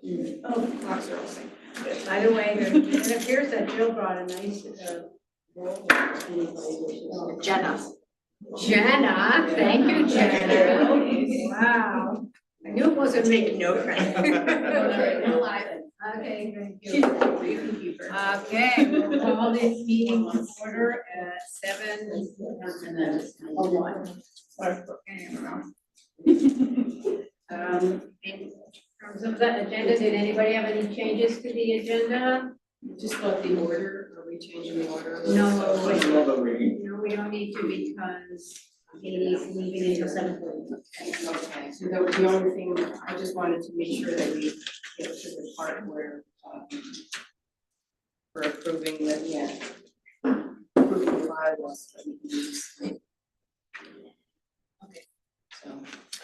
Oh, lots are all saying. By the way, it appears that Jill brought a nice, Jenna. Jenna, thank you, Jenna. Wow. I knew it wasn't me. Taking no credit. Okay, thank She's you. a great keeper. Okay, we'll call this meeting to order at 7:01. In terms of the agenda, did anybody have any changes to the agenda? Just about the order, are we changing the order? No, Another reading. no, we don't need to because Katie's leaving until 7:30. Okay, so that was the only thing, I just wanted to make sure that we get to the part where, we're approving the, approving the bylaws that we can use. Okay, so,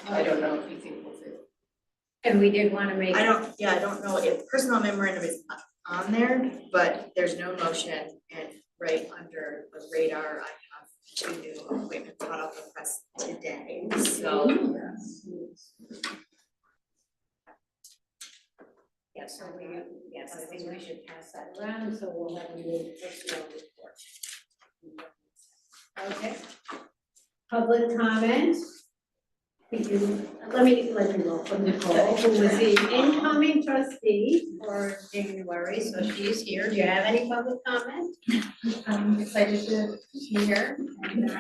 I don't know if you think we'll fit. And we did want to make. I don't know if personal memorandum is on there, but there's no motion, and right under the radar, I have 2 new appointments hot off the press today, so. Yes, so we, yes, I think we should pass that around, so we'll have a new personnel report. Okay. Public comment. Let me go from Nicole, who was the incoming trustee for January, so she's here. Do you have any public comment? I'm excited to be here and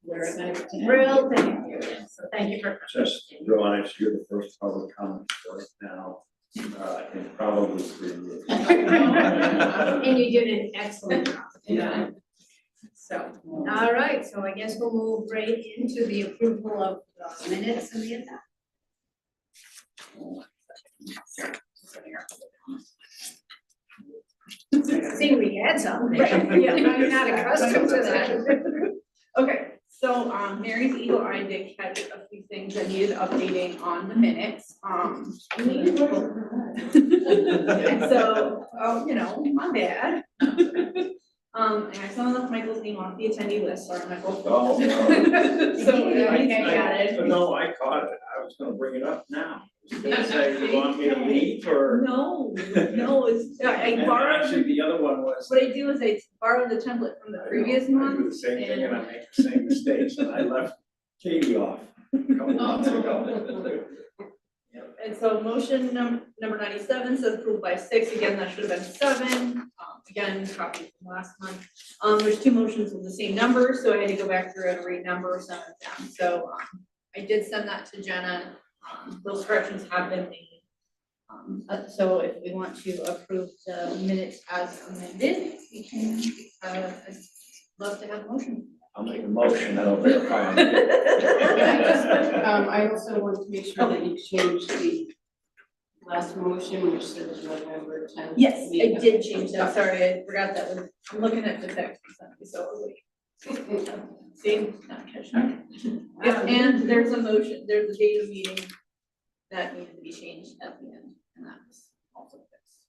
We're thrilled, thank you. So thank you for. Just real honest, you're the first public comment right now, in probably 3 years. And you did an excellent job. Yeah. So, all right, so I guess we'll move right into the approval of the minutes and the agenda. See, we had some. Yeah, I'm not accustomed to that. Okay, so Mary's eagle eye did catch a few things that needed updating on the minutes. And so, my bad. And I still left Michael's name off the attendee list, sorry, Michael. Oh, no. So he's added. No, I caught it. I was gonna bring it up now. I was gonna say, you want me to leave or? No, it's, I And borrowed, actually, the other one was. what I do is I borrow the template from the previous I do month. the same thing and I make the same mistakes, and I left Katie off a couple months ago. And so motion number 97 says approved by 6, again, that should have been 7. Again, copy from last month. There's 2 motions with the same number, so I had to go back through and renumber some of them. So I did send that to Jenna. Those corrections have been made. So if we want to approve the minutes as amended, we can, I'd love to have a motion. I'll make a motion, that'll verify. I also want to make sure that you change the last motion, which says November 10th. Yes, I did change that, sorry, I forgot that one. I'm looking at the text, so I was like. See, not catching. Yep, and there's a motion, there's a date of meeting that needed to be changed at the end, and that was also fixed.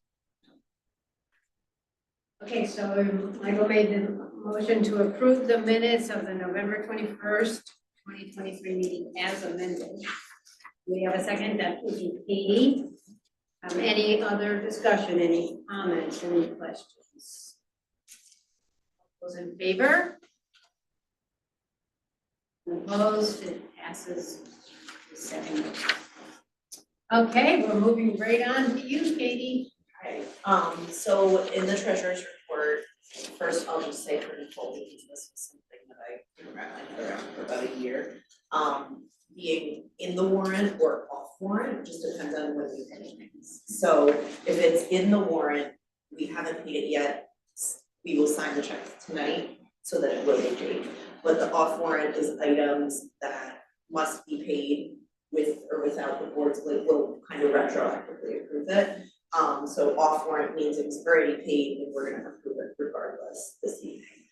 Okay, so Michael made the motion to approve the minutes of the November 21st, 2023 meeting as amended. We have a second, that would be Katie. Any other discussion, any comments, any questions? Those in favor? Opposed, it passes 7. Okay, we're moving right on to you, Katie. Okay, so in the treasurer's report, first I'll just say for Nicole, because this was something that I didn't wrap my head around for about a year. Being in the warrant or off warrant, it just depends on when you pay things. So if it's in the warrant, we haven't paid it yet, we will sign the check tonight so that it will be paid. But the off warrant is items that must be paid with or without the board's, will kind of retroactively approve it. So off warrant means it was already paid and we're gonna approve it regardless this evening.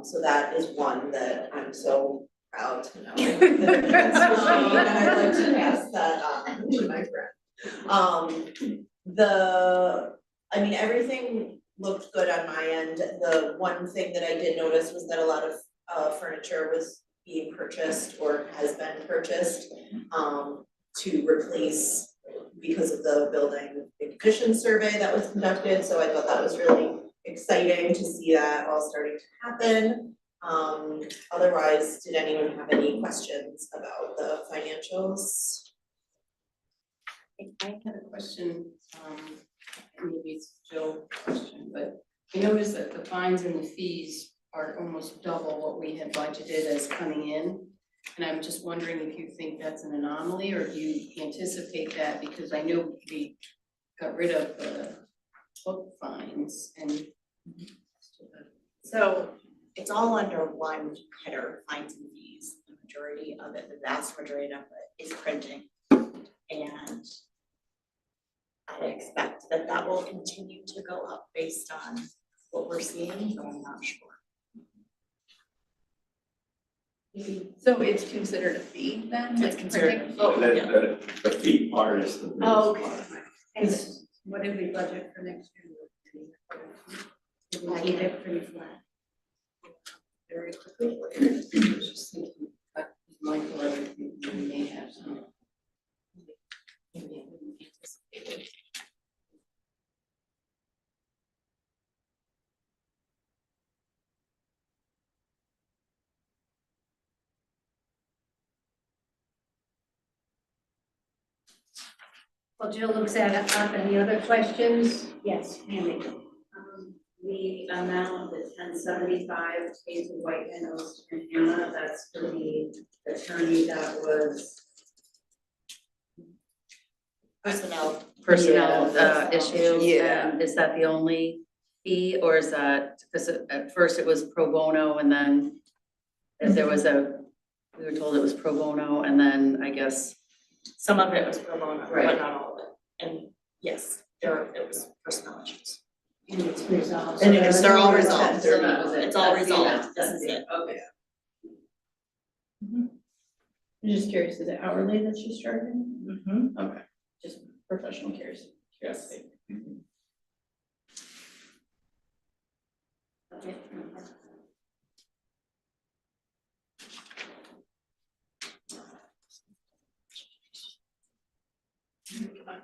So that is one that I'm so proud to know. And I'd like to pass that to my friend. I mean, everything looked good on my end. The one thing that I did notice was that a lot of furniture was being purchased or has been purchased to replace because of the building and condition survey that was conducted, so I thought that was really exciting to see that all starting to happen. Otherwise, did anyone have any questions about the financials? I had a question, maybe it's Joe's question, but I noticed that the fines and the fees are almost double what we had budgeted as coming in. And I'm just wondering if you think that's an anomaly, or do you anticipate that? Because I know we got rid of the book fines and. So it's all under one header, fines and fees. The majority of it, the vast majority of it is printing. And I expect that that will continue to go up based on what we're seeing, but I'm not sure. So it's considered a fee then, like It's considered printing? a fee. The fee part is the biggest Oh, okay. part. And what did we budget for next year? Did we keep it pretty flat? Very quickly. I was just thinking, Michael, I think we may have some. Maybe I wouldn't anticipate it. Well, Jill looks at it up. Any other questions? Yes, Amy. The amount of the 1075 stays of White and Oast and Hannah, that's for the attorney that was. Personnel issues. Yeah. And is that the only fee, or is that, because at first it was pro bono and then there was we were told it was pro bono and then I guess. Some of it was pro bono, Right. but not all of it. And yes, it was personnel issues. And it's resolved. And they're all resolved. So that was it. It's all That's the resolved. amount. This That's is it. Okay. I'm just curious, is it hourly that she's charging? Mm-hmm. Okay, just professional curiosity. Okay.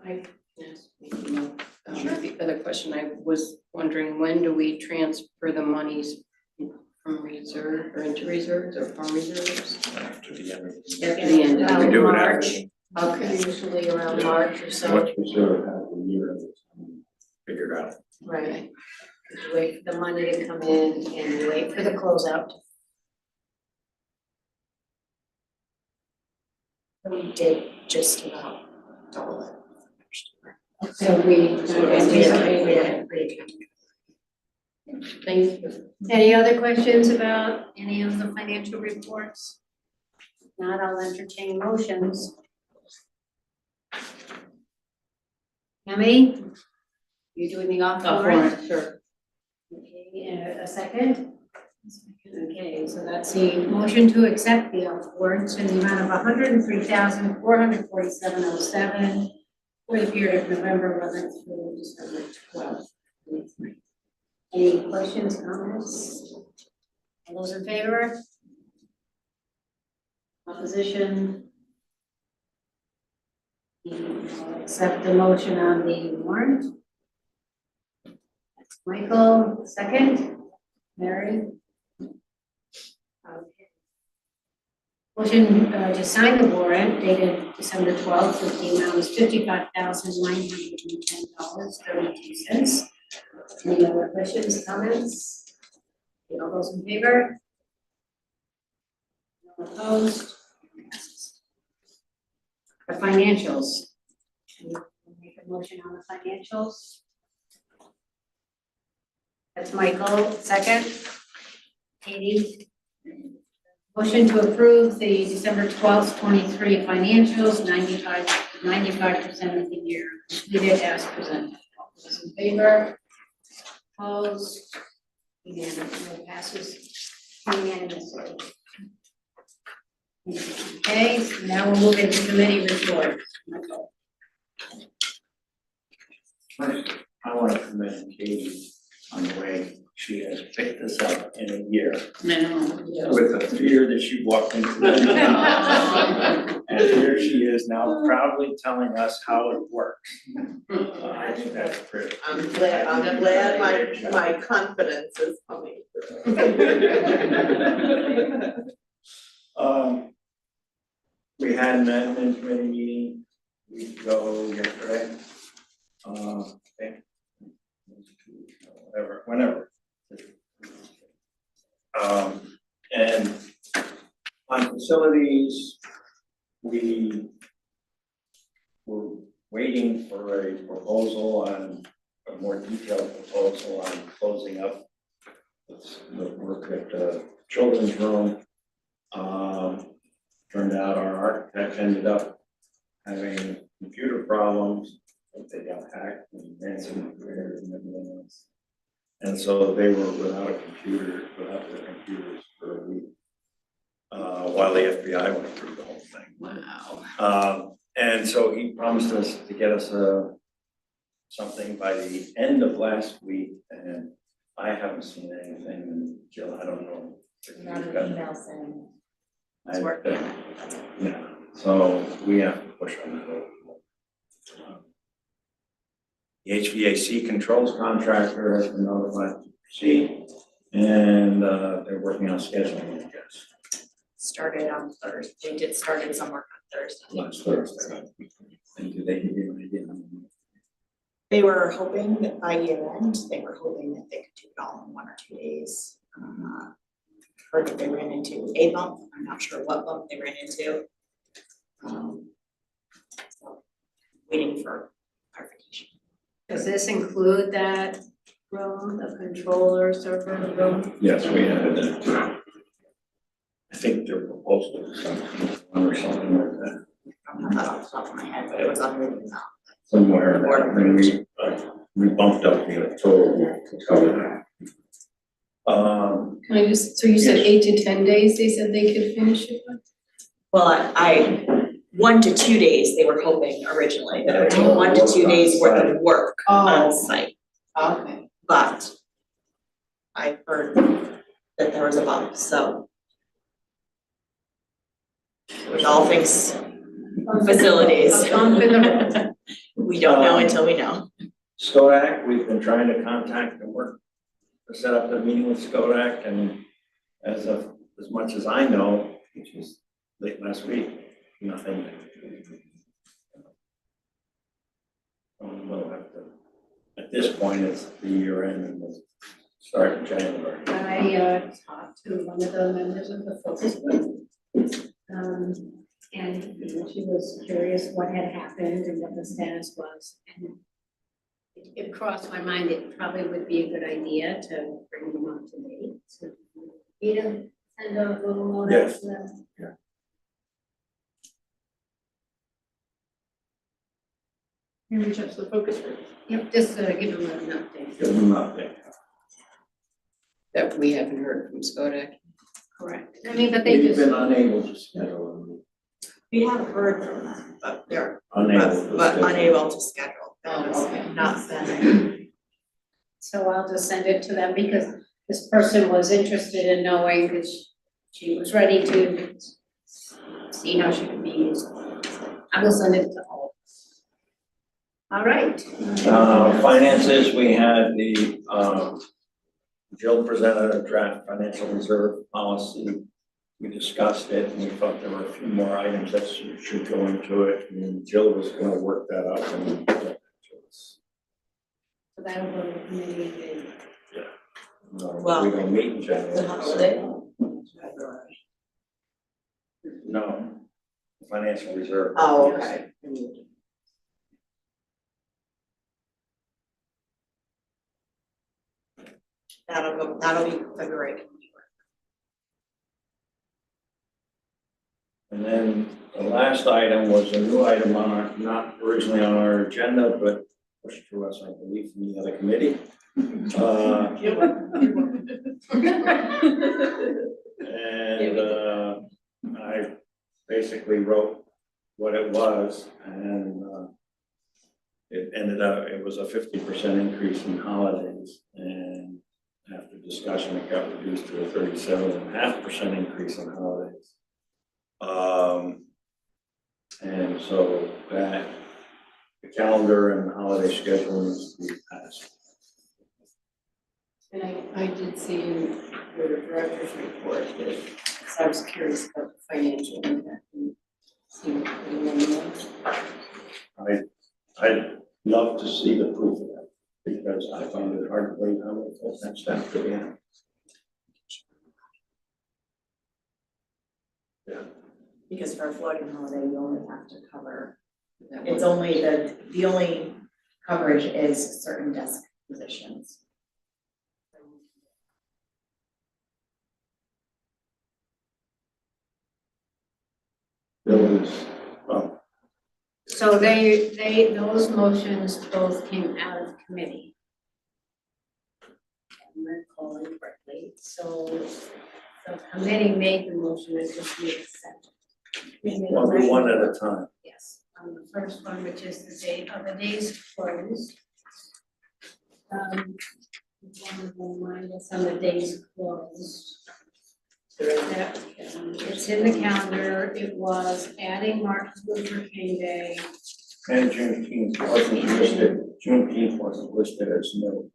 I yes, maybe no. The other question, I was wondering, when do we transfer the monies from reserve or into reserves or from reserves? After the end of the At the end of We the do it March. after. Okay, Usually around Yeah. March or so. What's reserved, have the year of it figured out. Right. You wait for the money to come in and you wait for the closeout. We did just about double it. So we. thank you. Any other questions about any of the financial reports? If not, I'll entertain motions. Amy? You doing the off warrant? Sure. Okay, a second? Okay, so that's the motion to accept the off warrants in the amount of 103,447.07 for the period of November 11th through December 12th. Any questions, comments? All those in favor? Opposition? I'll accept the motion on the warrant. That's Michael, second. Mary? Okay. Motion to sign the warrant dated December 12th with the amount is $55,910.32. Any other questions, comments? All those in favor? No opposed? The financials. Can you make a motion on the financials? That's Michael, second. Katie? Motion to approve the December 12th, 23 financials, 95% of the year, completed as presented. All those in favor? Opposed? Unanimous, passes unanimously. Okay, so now we'll move into committee reports. Michael. First, I want to commend Katie on the way she has picked this up in a year I know. with the fear that she walked into the meeting. And here she is now proudly telling us how it works. I think that's pretty. I'm glad my confidence is coming through. We had an admin committee meeting a week ago yesterday. I think, whenever. And on facilities, we were waiting for a proposal on, a more detailed proposal on closing up the work at the children's room. Turned out our architect ended up having computer problems. They got hacked and ransomware and everything else. And so they were without their computers for a week, while the FBI went through the whole thing. Wow. And so he promised us to get us something by the end of last week, and I haven't seen anything. And Jill, I don't know. Not an email saying it's I- working. Yeah, so we have to push on that. The HVAC controls contractor has been notified to proceed, and they're working on scheduling, I guess. Started on Thursday, they started some work on Thursday. Last Thursday. And do they give you an idea? They were hoping that by year end, they were hoping that they could do it all in 1 or 2 days. Heard that they ran into a bump, I'm not sure what bump they ran into. So, waiting for clarification. Does this include that room, the controller server room? Yes, we have it. I think their proposal is something, one or something like that, I don't have that off the top of my head, but it was on the email. somewhere. And we bumped up the total to cover that. Can I just, so you said Yes. 8 to 10 days, they said they could finish it by? Well, I 1 to 2 days, they were hoping originally that it would take 1 to 2 days worth of work on site, Okay. but I heard that there was a bump, so. With all things facilities. A bump in the road. We don't know until we know. Skodak, we've been trying to contact and work to set up the meeting with Skodak, and as much as I know, which was late last week, nothing. We'll have to, at this point, it's the year end and we'll start in January. I talked to one of the members of the focus group. And she was curious what had happened and what the status was. And it crossed my mind, it probably would be a good idea to bring them up to date. So, send a little note out to them. And reach out to the focus group. Yep, just give them an update. Give them an update. That we haven't heard from Skodak. Correct. I mean, but they We've just. been unable to schedule. We have heard from them, but they're Unable to unable to schedule. Oh, That okay. was not sending. So I'll just send it to them because this person was interested in knowing because she was ready to see how she could be used. I will send it to all. All right. Finances, we had Jill presented a draft financial reserve policy. We discussed it and we thought there were a few more items that should go into it, and Jill was gonna work that up and get that to us. So that'll go to the committee and Well, We don't meet in January. The holiday. No, financial reserve. Oh, okay. That'll be February. And then the last item was a new item on our, not originally on our agenda, but pushed to us, I believe, from the other committee. And I basically wrote what it was, and it ended up, it was a 50% increase in holidays, and after discussion, it got reduced to a 37.5% increase on holidays. And so that the calendar and holiday schedule needs to be passed. And I did see in the director's report that, because I was curious about the financial impact and seeing pretty minimal. I'd love to see the proof of that, because I found it hard to believe how many full-time staff could we have. Yeah. Because for a floating holiday, you only have to cover, it's only the only coverage is certain desk positions. Buildings, well, So those motions both came out of committee. Am I recalling correctly? So the committee made the motion, it just needs a second. we'll do one at a time. Yes, on the first one, which is the date of the day's closed. One of them, mine is on the days closed. Yeah, it's in the calendar, it was adding Martin Luther King Day. And Juneteenth wasn't listed, Juneteenth wasn't listed as no,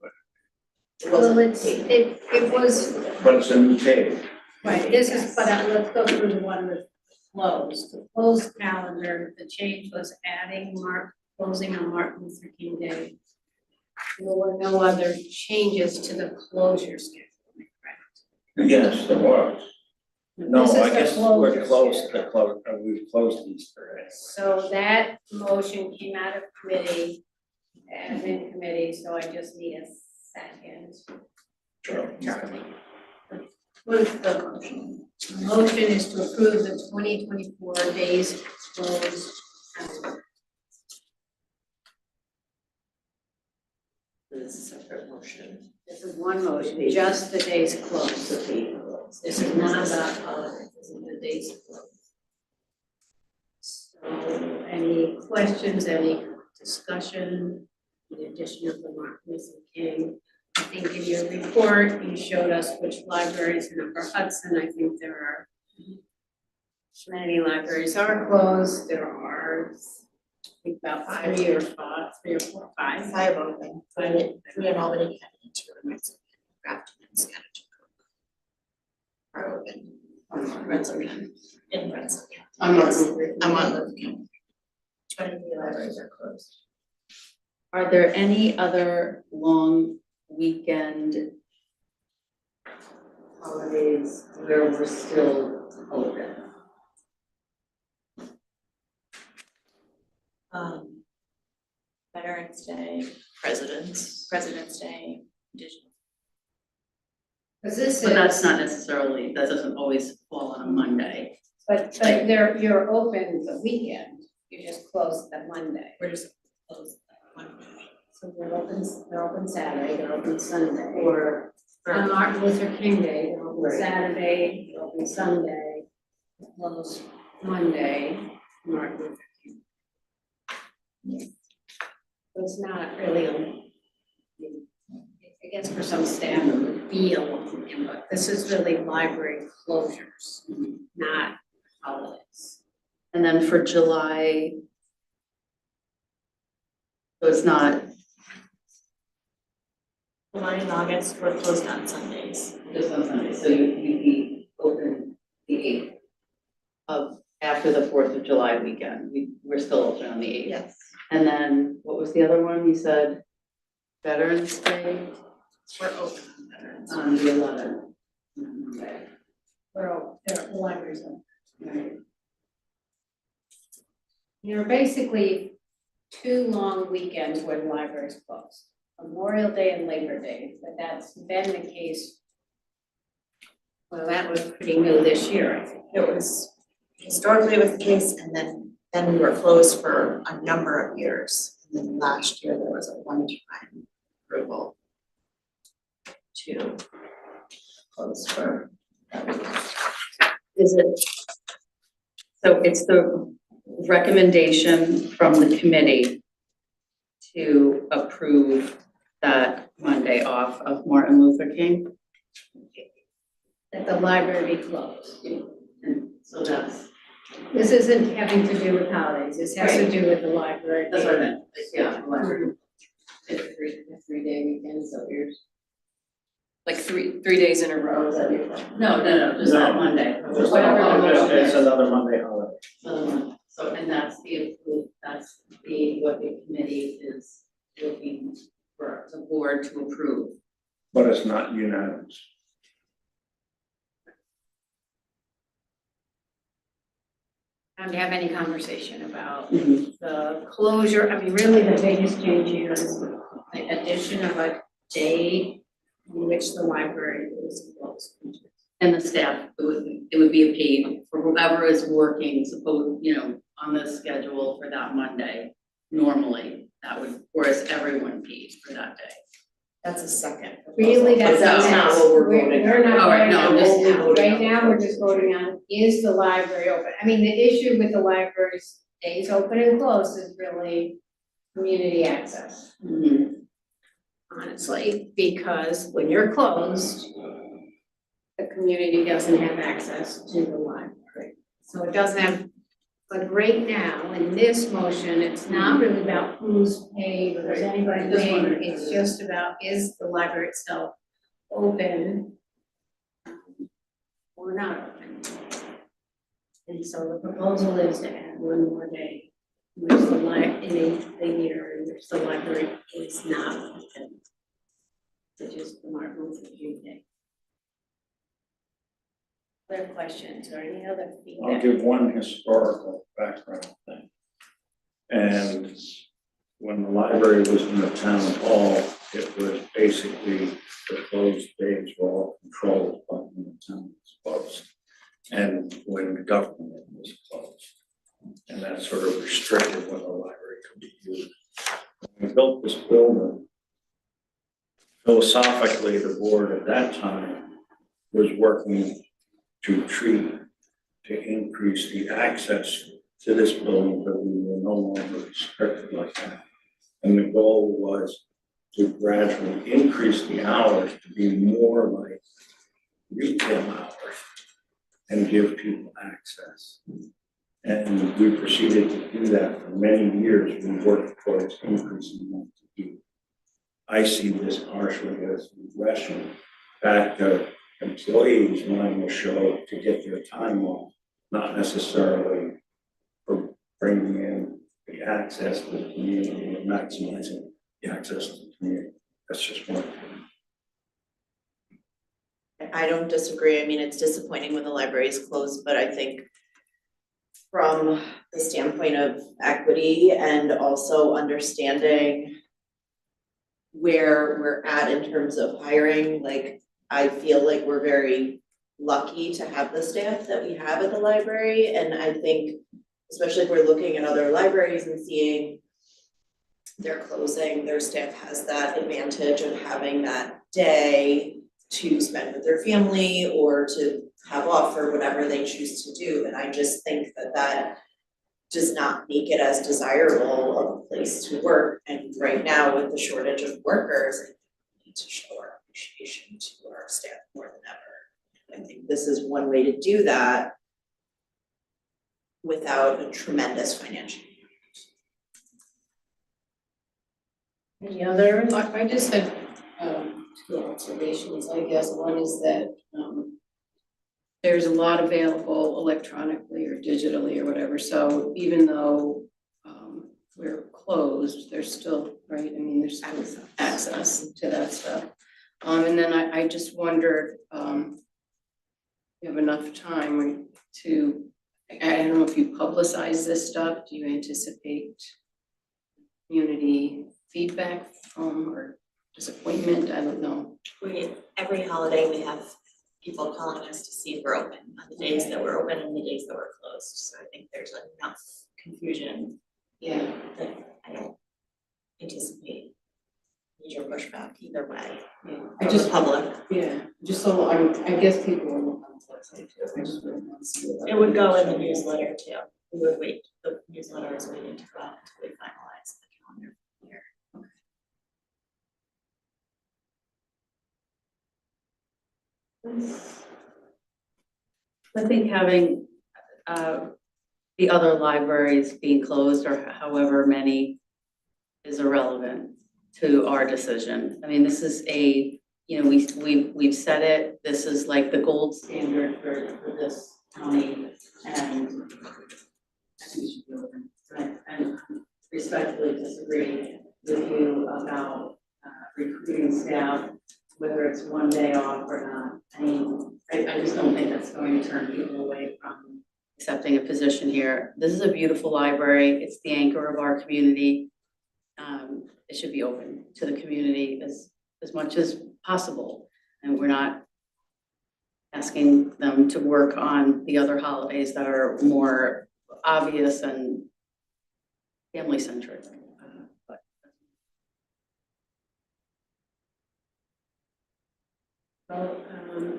Well, it was, but it's a new day. right, this is, but let's go through the one with closed. The closed calendar, the change was adding closing on Martin Luther King Day. There were no other changes to the closure schedule, correct? Yes, there was. No, This is I the guess closure we're close schedule. to we've closed Easter anyway. So that motion came out of committee, admin committee, so I just need a second. Sure. What is the motion? The motion is to approve the 2024 days closed calendar. This is a separate motion. This is one motion, just the days closed. This is not about holidays, this is the days closed. So any questions, any discussion, in addition of the Martin Luther King? I think in your report, you showed us which libraries in Upper Hudson, I think there are many libraries are closed, there are I think about three or four, five. Five open, three in Albany County, two in Mexico, Grafton and Scottish. Are open. Rensselaer County, in Rensselaer County. Yes, I'm on Luther County. 23 libraries are closed. Are there any other long weekend holidays where we're still open? Veterans Day, Presidents. President's Day, Indigenous. Because this But is, that's not necessarily, that doesn't always fall on a Monday. but you're open the weekend, you just close the Monday. We're just closed one. So they're open Saturday, they're open Sunday. Or On Martin Luther King Day, they're open Right. Saturday, they're open Sunday, they're closed Monday, Martin Luther King. It's not really I guess for some staff it would be a long weekend, but this is really library closures, not holidays. and then for July, so it's not July and August, we're closed on Sundays. just on Sunday, so you'd be open the 8th of, after the 4th of July weekend. We're still open on the 8th. Yes. And then, what was the other one? You said Veterans Day We're open on Veterans. on the 11th. Okay. The libraries open. Right. There are basically two long weekends where the libraries close, Memorial Day and Labor Day, but that's been the case. Well, that was pretty new this year, I think. It was historically was the case, and then we were closed for a number of years. And then last year, there was a one-time approval to close for that week. Is it, so it's the recommendation from the committee to approve that Monday off of Martin Luther King? that the library be closed. And so that's, This isn't having to do with holidays, this has to do with the library. that's what I meant, like, yeah, the library. A three-day weekend, so weird. Like three days in a row, is that your problem? No, just that No. Monday. Just Whatever the motion It's is. another Monday holiday. So, and that's what the committee is looking for the board to approve. But it's not unanimous. Don't have any conversation about the closure, I mean, really the biggest change here is the addition of a day in which the library is closed. And the staff, it would be a paid for whoever is working, suppose, on the schedule for that Monday. Normally, that would, or is everyone paid for that day? That's a second. Really, But that's not what we're voting on. We're not All right, voting no, on I'm this just now. voting Right on now, the we're just voting on, is the library open? I mean, the issue with the library's days open and closed is really community access, honestly, because when you're closed, the community doesn't have access to the library. So it doesn't have, but right now, in this motion, it's not really about who's paid or is anybody Just paying. wondering. It's just about, is the library itself open or not open? And so the proposal is to add one more day, which the in a year in which the library is not open, which is the Martin Luther King Day. Other questions or any other I'll feedback? give one historical background thing. And when the library was in the town hall, it was basically the closed days were all controlled by when the town was closed. And when the government was closed. And that sort of restricted when the library could be used. When we built this building, philosophically, the board at that time was working to increase the access to this building, but we were no longer restricted like that. And the goal was to gradually increase the hours to be more like retail hours and give people access. And we proceeded to do that for many years. We worked towards increasing that to do. I see this partially as regression back to employees wanting to show to get their time off, not necessarily for bringing in the access to the community and maximizing the access to the community. That's just one. I don't disagree. I mean, it's disappointing when the library is closed, but I think from the standpoint of equity and also understanding where we're at in terms of hiring, like, I feel like we're very lucky to have the staff that we have at the library. And I think, especially if we're looking at other libraries and seeing they're closing, their staff has that advantage of having that day to spend with their family or to have off or whatever they choose to do. And I just think that that does not make it as desirable of a place to work. And right now, with the shortage of workers, I think we need to show our appreciation to our staff more than ever. I think this is one way to do that without a tremendous financial. Any other? I just had two observations, I guess. One is that there's a lot available electronically or digitally or whatever, so even though we're closed, there's still, right, I mean, there's still access to that stuff. And then I just wondered, you have enough time to, I don't know if you publicize this stuff, do you anticipate community feedback or disappointment? I don't know. Every holiday, we have people calling us to see if we're open, on the days that we're open and the days that we're closed. So I think there's enough confusion Yeah. that I don't anticipate major pushback either way I from just the public. Yeah, just so I guess people will look on the website too. I just really want to see what. It would go in the newsletter too. We would wait, the newsletter is waiting to go out until we finalize the calendar here. I think having the other libraries being closed or however many is irrelevant to our decision. I mean, this is we've said it, this is like the gold standard for this county, and I think it should be open. And respectfully disagree with you about recruiting staff, whether it's one day off or not. I mean, I just don't think that's going to turn people away from accepting a position here. This is a beautiful library. It's the anchor of our community. It should be open to the community as much as possible. And we're not asking them to work on the other holidays that are more obvious and family centric. But Well,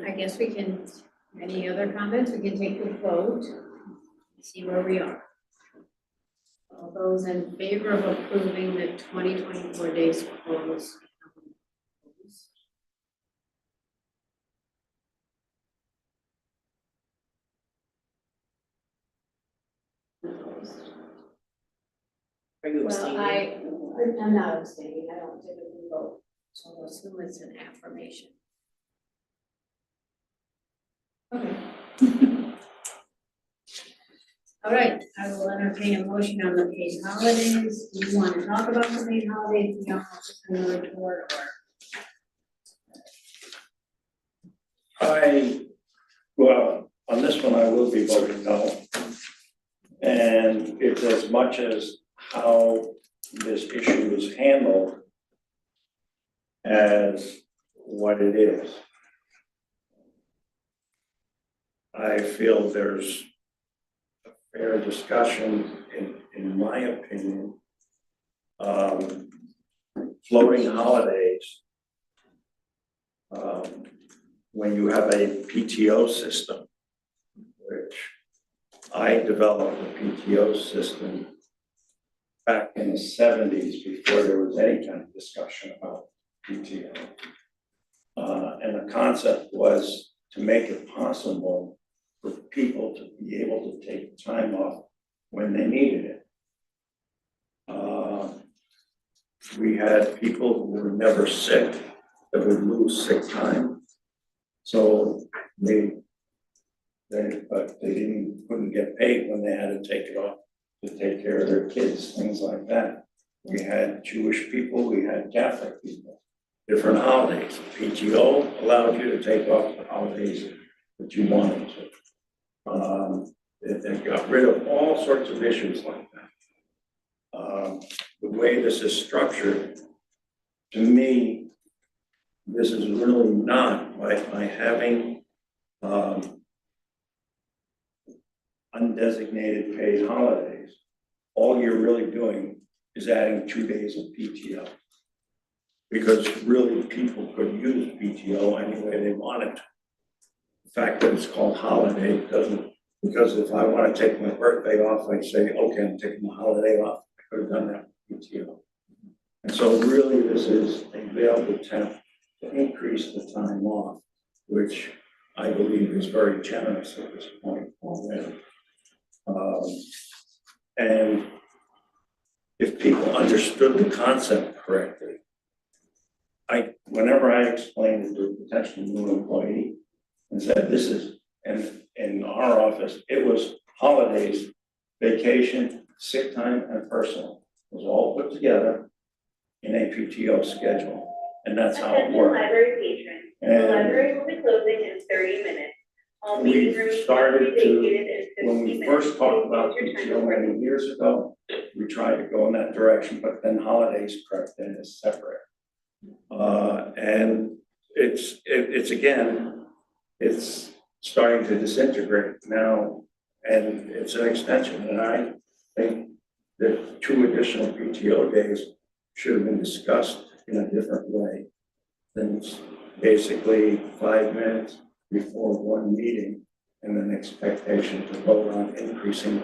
I guess we can, any other comments? We can take the vote, see where we are. All those in favor of approving the 2024 days closed? are you Well, abstaining? I'm not abstaining, I don't typically vote, so I'll assume it's an affirmation. Okay. All right, I will entertain a motion on the paid holidays. Do you want to talk about the paid holidays? You don't have to send a report Well, on this one, I will be voting no. And it's as much as how this issue is handled as what it is. I feel there's a fair discussion, in my opinion. Floating holidays, when you have a PTO system, which I developed a PTO system back in the 70s before there was any kind of discussion about PTO. And the concept was to make it possible for people to be able to take time off when they needed it. We had people who were never sick that would lose sick time. So but they couldn't get paid when they had to take it off to take care of their kids, things like that. We had Jewish people, we had Catholic people, different holidays. PTO allowed you to take off the holidays that you wanted to. They got rid of all sorts of issues like that. The way this is structured, to me, this is really not by having undesignated paid holidays. All you're really doing is adding 2 days of PTO. Because really people could use PTO any way they wanted to. The fact that it's called holiday doesn't, because if I want to take my birthday off, I say, okay, I'm taking the holiday off. I could have done that with PTO. And so really this is a veiled attempt to increase the time off, which I believe is very generous at this point already. And if people understood the concept correctly, whenever I explained it to a potential new employee and said, this is, and in our office, it was holidays, vacation, sick time, and personal. It was all put together in a PTO schedule, and that's how it worked. Library patron. The library will be closing in 30 minutes. All meeting We rooms started will be to, vacated in 50 when we minutes. first talked about Please use your PTO time many years ago, we tried to go in that direction, but then holidays crept in as separate. And it's again, it's starting to disintegrate now, and it's an extension, and I think that 2 additional PTO days should have been discussed in a different way than basically 5 minutes before one meeting and an expectation to vote on increasing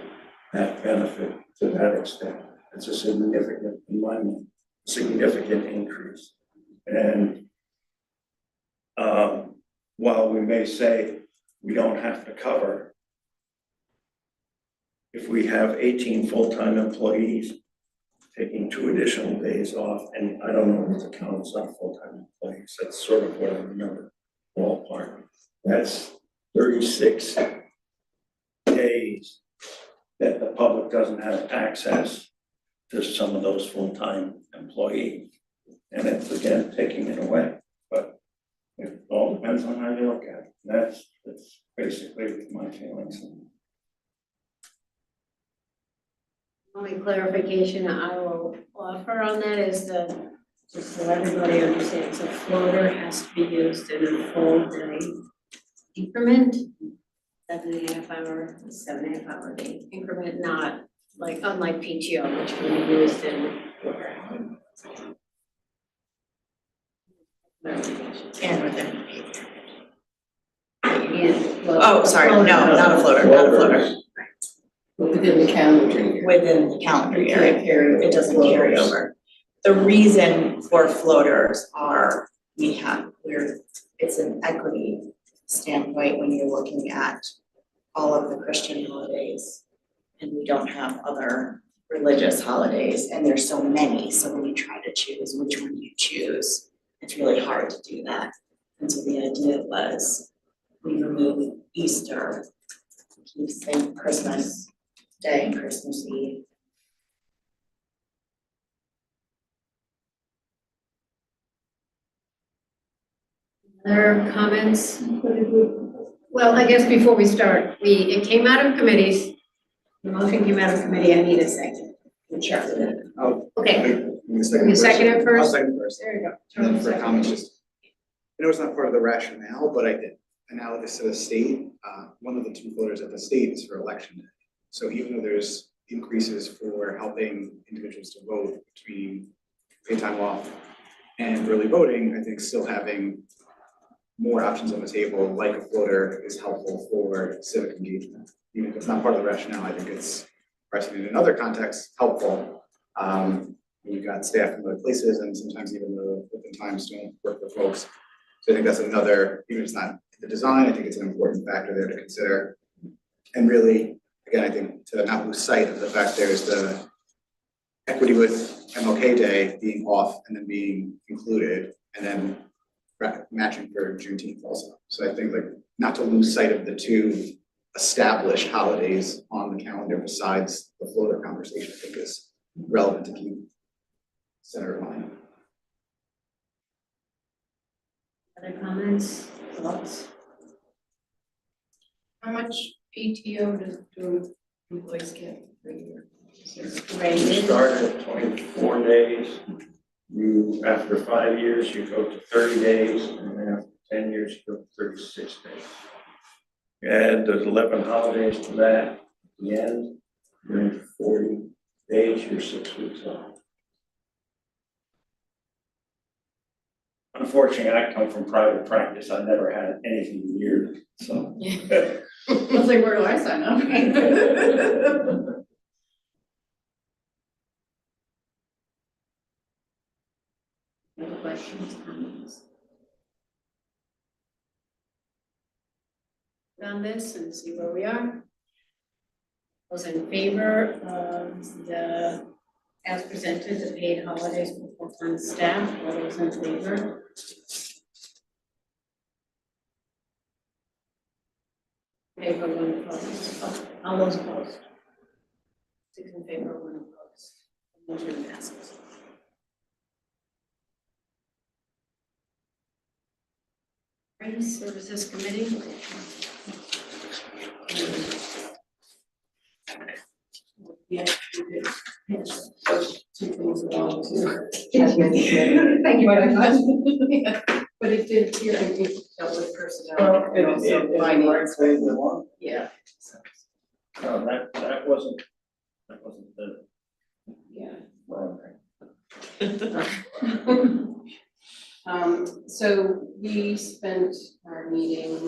that benefit to that extent. It's a significant, in my mind, significant increase. And while we may say we don't have to cover, if we have 18 full-time employees taking 2 additional days off, and I don't know if the counts are full-time employees, that's sort of what I remember, ballpark. That's 36 days that the public doesn't have access to some of those full-time employees. And it's again, taking it away, but it all depends on how you look at it. That's basically my feelings. Only clarification I will offer on that is that, just so everybody understands, a floater has to be used in a full day increment, 7.5 hour, 7.5 hour day increment, not like, unlike PTO, which can be used in quarter hour. And within the paid time. And, well, Oh, sorry, no, not a floater, not a floater, Within the calendar year. within the calendar You year, can't carry over it doesn't carry floaters. over. The reason for floaters are, it's an equity standpoint when you're looking at all of the Christian holidays. And we don't have other religious holidays, and there's so many, so when you try to choose which one you choose, it's really hard to do that. And so the idea was, we remove Easter, keep Saint Christmas Day and Christmas Eve. Other comments? Well, I guess before we start, it came out of committees. The motion came out of committee, I need a second. Sure. Oh, Okay, you second you first. second it first? I'll second first. There you go. And then for comments, just, I know it's not part of the rationale, but I did analogous to the state. One of the 2 voters at the state is for election day. So even though there's increases for helping individuals to vote between paid time off and early voting, I think still having more options on the table, like a floater, is helpful for civic engagement. Even if it's not part of the rationale, I think it's precedent in other contexts, helpful. We've got staff from other places, and sometimes even the open times don't work for folks. So I think that's another, even if it's not the design, I think it's an important factor there to consider. And really, again, I think to not lose sight of the fact there's the equity with MLK Day being off and then being included, and then matching for Juneteenth also. So I think like not to lose sight of the 2 established holidays on the calendar besides the floater conversation, I think is relevant to keep center in mind. Other comments, thoughts? How much PTO do employees get per year? You start at 24 days. You, after 5 years, you go to 30 days, and then after 10 years, you go to 36 days. And there's 11 holidays to that. At the end, you're in 40 days, you're 6 weeks off. Unfortunately, I come from private practice. I never had anything weird, so. I was like, where do I sign up? Any questions, comments? On this and see where we are. Those in favor of the, as presented, the paid holidays for full-time staff, all those in favor? Favor, one opposed. All those opposed? 6 in favor, 1 opposed. Motion passes. Friends Services Committee. Yeah, we did. Those 2 things along too. Thank you very much. Yeah, but it did appear and it dealt with personnel and also finance. Yeah. No, that wasn't the. Yeah. Well, So we spent our meeting,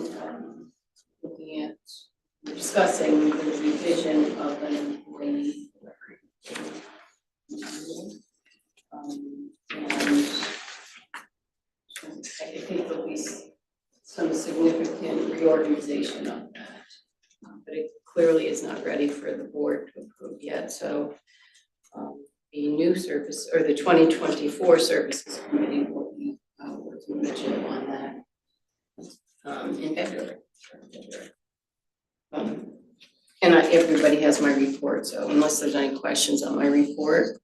looking at, discussing the revision of an employee record. And I think there'll be some suggestions significant reorganization of that. But it clearly is not ready for the board to approve yet, so the new service, or the 2024 services committee will be working with Jim on that in February. And everybody has my report, so unless there's any questions on my report.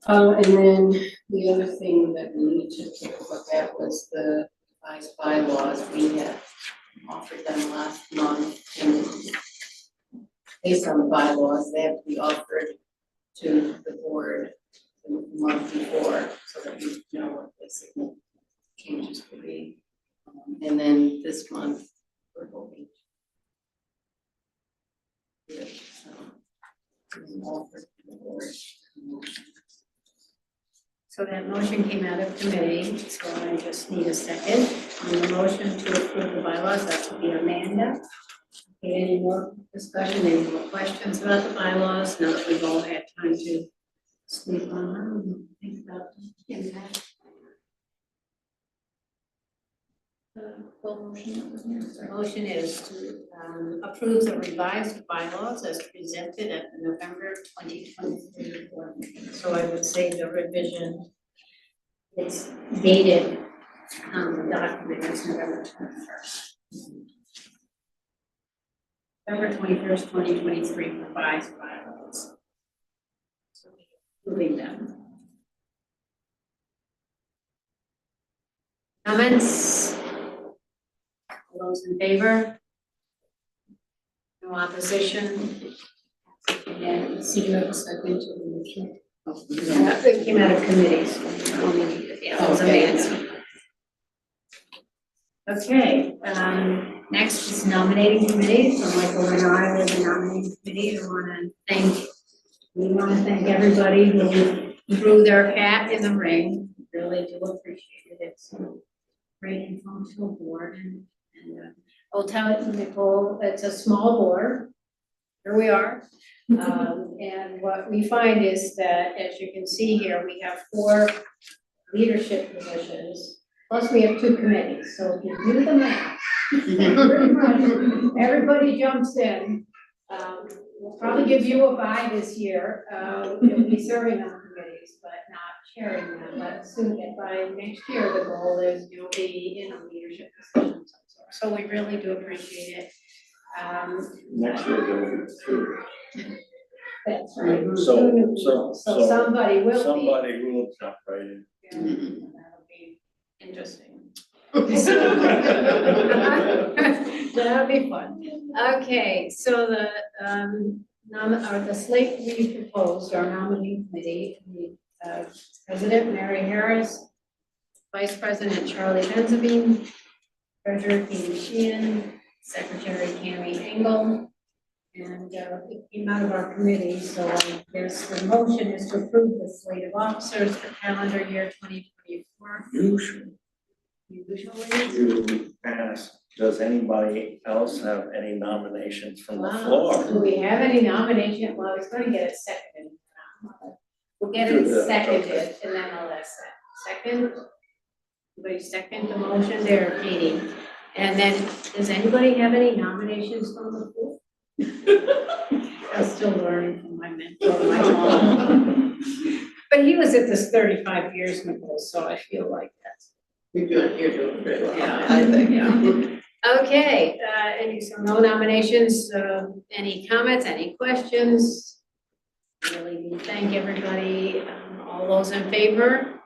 And then the other thing that we need to take a look at was the revised bylaws. We had offered them last month, and based on the bylaws, they have to be offered to the board the month before, so that we know what the significant changes will be. And then this month, we're hoping to offer to the board. So that motion came out of committee, so I just need a second on the motion to approve the bylaws. That would be Amanda. Okay, any more discussion, any more questions about the bylaws? Now that we've all had time to sleep on them and think about the impact. Full motion. The motion is to approve the revised bylaws as presented at the November 2023 board meeting. So I would say the revision is dated the document is November 21st. November 21st, 2023 revised bylaws. So we're approving them. Comments? All those in favor? No opposition? And see you have a second to the motion. Yeah, it came out of committee, so it was Amanda. Okay, next is nominating committee. So Michael and I are the nominating committee. We want to thank everybody who threw their hat in the ring. Really do appreciate it. It's a great and functional board, and I'll tell you, Nicole, it's a small board. Here we are. And what we find is that, as you can see here, we have 4 leadership positions, plus we have 2 committees. So if you do the math, pretty much everybody jumps in. We'll probably give you a bye this year. You'll be serving on committees, but not chairing them. But soon, by next year, the goal is you'll be in a leadership position. So we really do appreciate it. Next year, there will be 2. That's right. So Somebody will be. somebody will jump right in. Yeah, that'll be interesting. That'll be fun. Okay, so the slate we proposed, our nominating committee, we have President Mary Harris, Vice President Charlie Benzabine, Treasurer Katie Sheehan, Secretary Tammy Engel, and it came out of our committee, so I guess the motion is to approve the slate of officers for calendar year 2024. Usually, Usually. you ask, does anybody else have any nominations from the Wow. floor? Do we have any nomination? Well, it's gonna get it seconded. We'll get it seconded, and then I'll ask that. Second? Anybody second the motion there, Katie? And then, does anybody have any nominations from the floor? I'm still learning from my mentor, my mom. But he was at this 35 years, Nicole, so I feel like that's. You're doing very well. Yeah. I think, yeah. Okay, so no nominations, any comments, any questions? Really do thank everybody, all those in favor?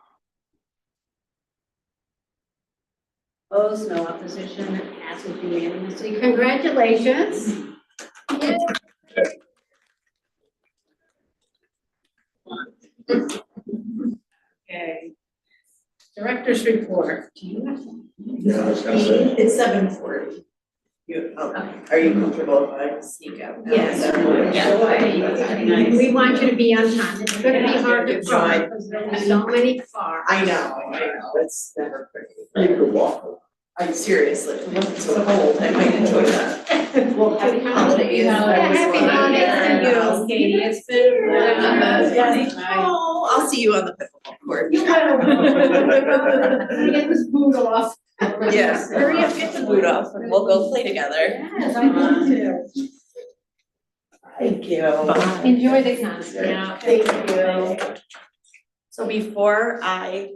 Opposed, no opposition, it passes unanimously. Congratulations. Yay. Okay. Director's report. Do you have one? Yeah, I was gonna say. It's 7:40. Are you comfortable if I sneak out now? Yes. Is that okay? Yeah. We want you to be on time. It's gonna be hard to drive because there's so many cars. I know, it's never pretty. You could walk. Seriously, if it wasn't so cold, I might enjoy that. Well, happy holidays. Yeah, happy holidays to you, Katie. It's been. Oh, I'll see you on the pickleball. board. You will. Get this boot off. Yes, hurry up, get the boot off and we'll go play together. Yes, I want to. Thank you. Enjoy the concert. Yeah. Thank you. So before I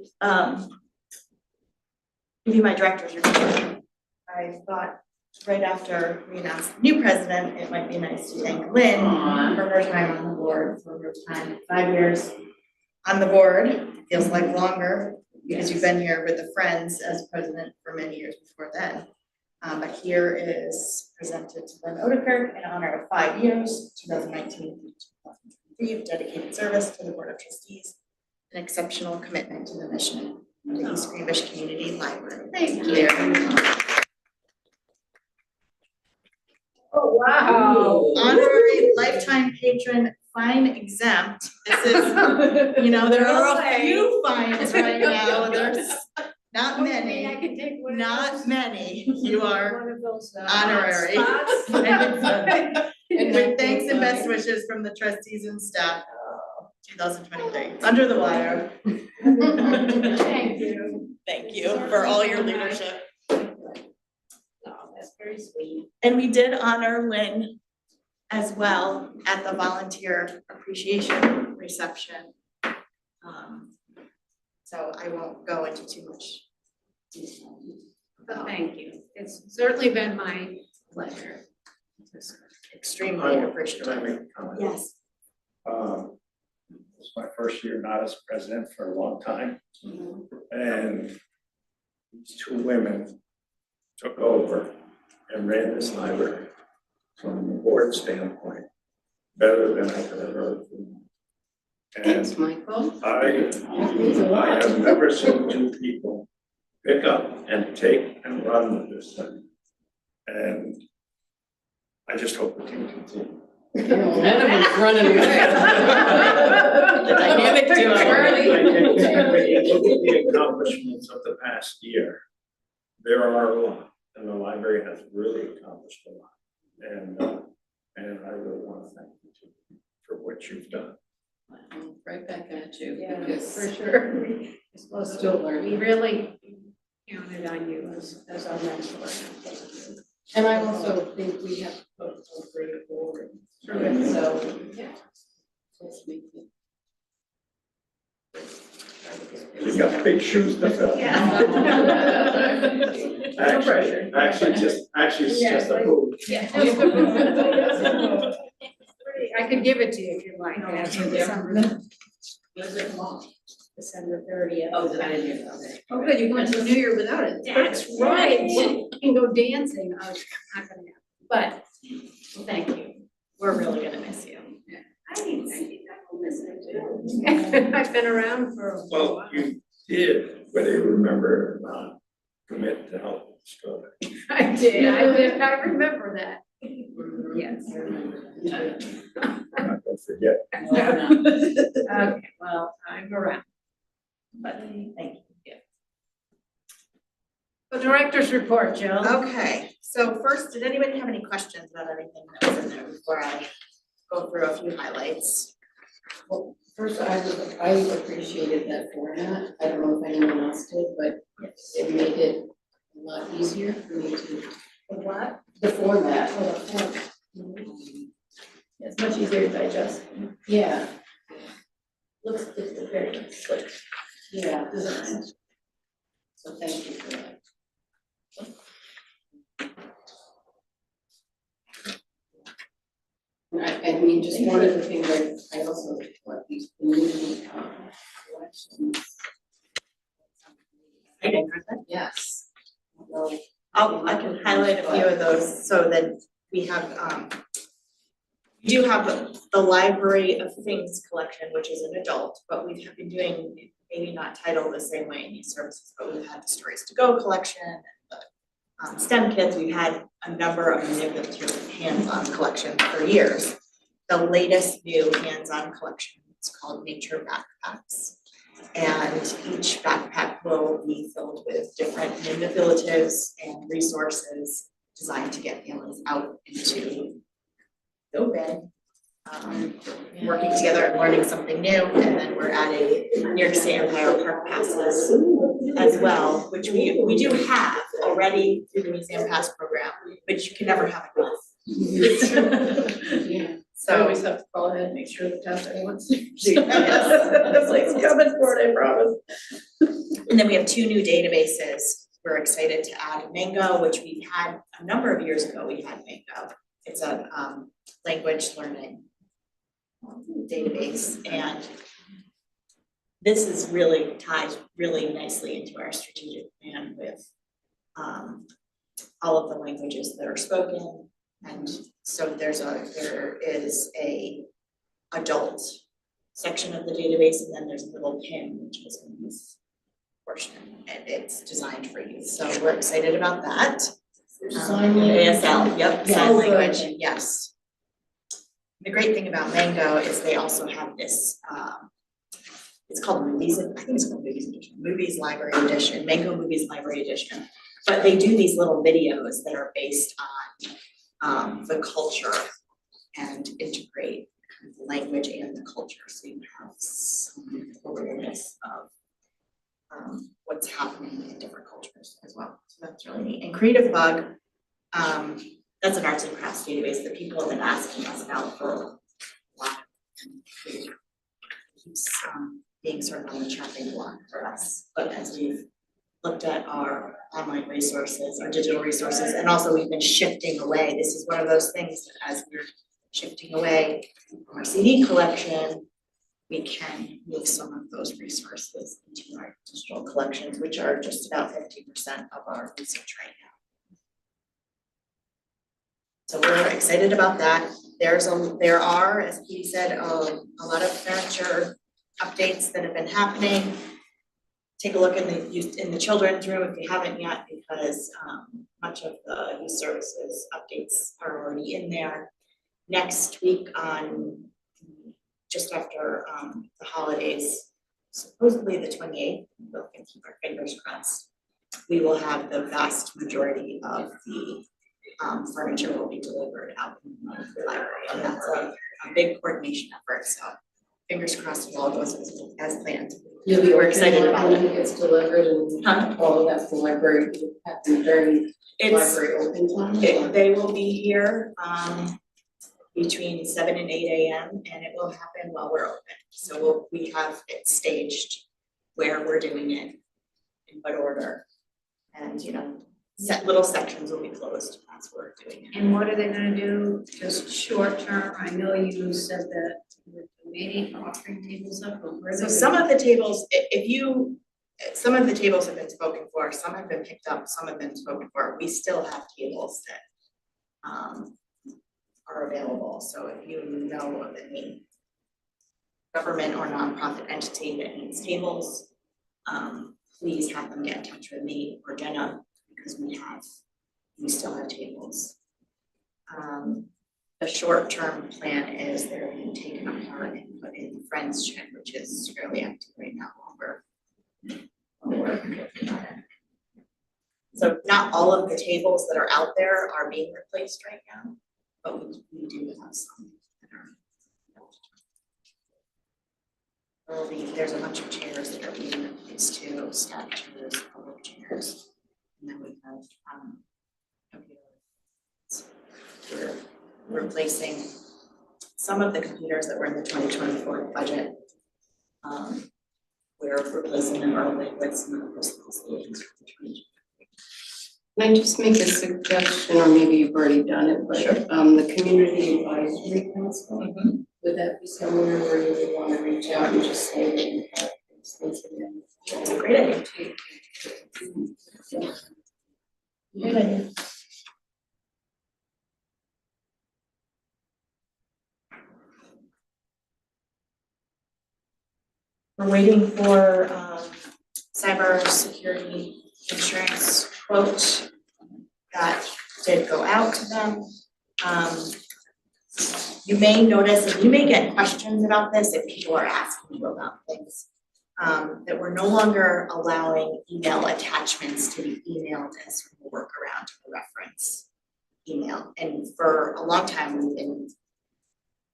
give you my director's report, I thought right after we announced the new president, it might be nice to thank Lynn for her time on the board, for her time, 5 years on the board, feels like longer, because you've been here with the Friends as president for many years before then. But here is presented to Lynn Odeker in honor of 5 years, 2019 through 2023, of dedicated service to the Board of Trustees, an exceptional commitment to the mission of the East Greenbush Community Library. Thank you. Oh, wow. Honorary lifetime patron fine exempt. This is, you know, there are a few fines right now. There's not I many, can take one of not those. many. You are One of those, honorary. spots. And with thanks and best wishes from the trustees and staff, 2023. It's under the wire. Thank you. Thank you for all your leadership. Oh, that's very sweet. And we did honor Lynn as well at the volunteer appreciation reception. So I won't go into too much detail. But thank you. It's certainly been my pleasure. Extremely appreciative. Can I make a comment? Yes. It's my first year not as president for a long time. And these two women took over and ran this library from the board standpoint, better than I could have heard from them. And Thanks, Michael. I have never seen two people pick up and take and run with this thing. And I just hope it can continue. None of us running away. The dynamic duo. Look at the accomplishments of the past year. There are a lot, and the library has really accomplished a lot. And I really want to thank you too for what you've done. Right back at you. Yeah, because for sure. We're Still learning. We really counted on you as our mentor. And I also think we have a great board. So, yeah. Let's make it. You got big shoes to fill. Actually, it's just a boot. I could give it to you if you'd like. December 30th. Oh, did I do that? Oh, good, you went to the New Year without it. That's right. You can go dancing. I was not gonna happen. But thank you. We're really gonna miss you. I will miss it too. I've been around for a Well, while. you did, whether you remember or not, commit to help us go there. I did. I remember that. Yes. I'm not gonna forget. Okay, well, I'm around. But thank you. The director's report, Jill. Okay, so first, did anybody have any questions about anything that was in there before I go through a few highlights? Well, first, I appreciated that format. I don't know if anyone else did, but it made it a lot easier for me to. The what? The format. Oh, the format. It's much easier to digest. Yeah, Looks, it's very slick. yeah. So thank you for that. And I mean, just one of the things I also, what these community elections. Yes. Well, I can highlight a few of those so that we have, we do have the Library of Things collection, which is an adult, but we have been doing, maybe not titled the same way in these services, but we've had the Stories to Go collection, and the STEM kits, we've had a number of manipulative hands-on collections for years. The latest new hands-on collection is called Nature Backpacks. And each backpack will be filled with different manipulatives and resources designed to get families out into the open working together and learning something new, and then we're adding New York State Empire Park passes as well, which we do have already through the Museum Pass program, but you can never have enough. Yeah. I So, always have to call ahead and make sure the testing wants to. Yes. It's like, it's coming for it, I promise. and then we have 2 new databases. We're excited to add Mango, which we've had a number of years ago, we had Mango. It's a language learning database, and this is really ties really nicely into our strategic plan with all of the languages that are spoken. And so there is a adult section of the database, and then there's a little pin, which is in this portion, and it's designed for youth. So we're excited about that. Sign language. ASL, yep, Yeah. sign Oh, good. language, yes. The great thing about Mango is they also have this, it's called Movies, I think it's called Movies Edition, Movies Library Edition, Mango Movies Library Edition. But they do these little videos that are based on the culture and integrate kind of the language and the culture, so you have some awareness of what's happening in different cultures as well. So that's really neat. And Creative Bug, that's an arts and crafts database that people have been asking us about for a while. It keeps being sort of on the chopping block for us. But as we've looked at our online resources, our digital resources, and also we've been shifting away. This is one of those things that as we're shifting away from our CD collection, we can move some of those resources into our digital collections, which are just about 50% of our research right now. So we're excited about that. There are, as Katie said, a lot of furniture updates that have been happening. Take a look in the children's room if you haven't yet, because much of the youth services updates are already in there. Next week on just after the holidays, supposedly the 28th, we'll keep our fingers crossed. We will have the vast majority of the furniture will be delivered out in the library, and that's a big coordination effort. So fingers crossed it all goes as planned. You'll be We're excited about when it. it gets delivered and all of that's the library, happen during library open time. They will be here between 7 and 8 a.m. and it will happen while we're open. So we have it staged where we're doing it, in what order, and little sections will be closed as we're doing it. And what are they gonna do, just short term? I know you said that you're donating, offering tables up, but where are So they some gonna- of the tables, some of the tables have been spoken for, some have been picked up, some have been spoken for. We still have tables that are available. So if you know of any government or nonprofit entity that needs tables, please have them get in touch with me or Jenna, because we still have tables. The short-term plan is they're being taken apart and put in the Friends Shed, which is fairly active right now while we're working on it. So not all of the tables that are out there are being replaced right now, but we do have some that are. There's a bunch of chairs that are being replaced too, staff chairs, public chairs, and then we have computers. We're replacing some of the computers that were in the 2024 budget. We're replacing them early with some of the personal solutions for the 2023. Can I just make a suggestion, or maybe you've already done it, but Sure. The Community Advisory Council, would that be somewhere where you would want to reach out and just say that you have these things again? That's a great idea. Good idea. We're waiting for cyber security insurance quote that did go out to them. You may notice, and you may get questions about this if people are asking you about things, that we're no longer allowing email attachments to be emailed as sort of a workaround to the reference email. And for a long time, we've been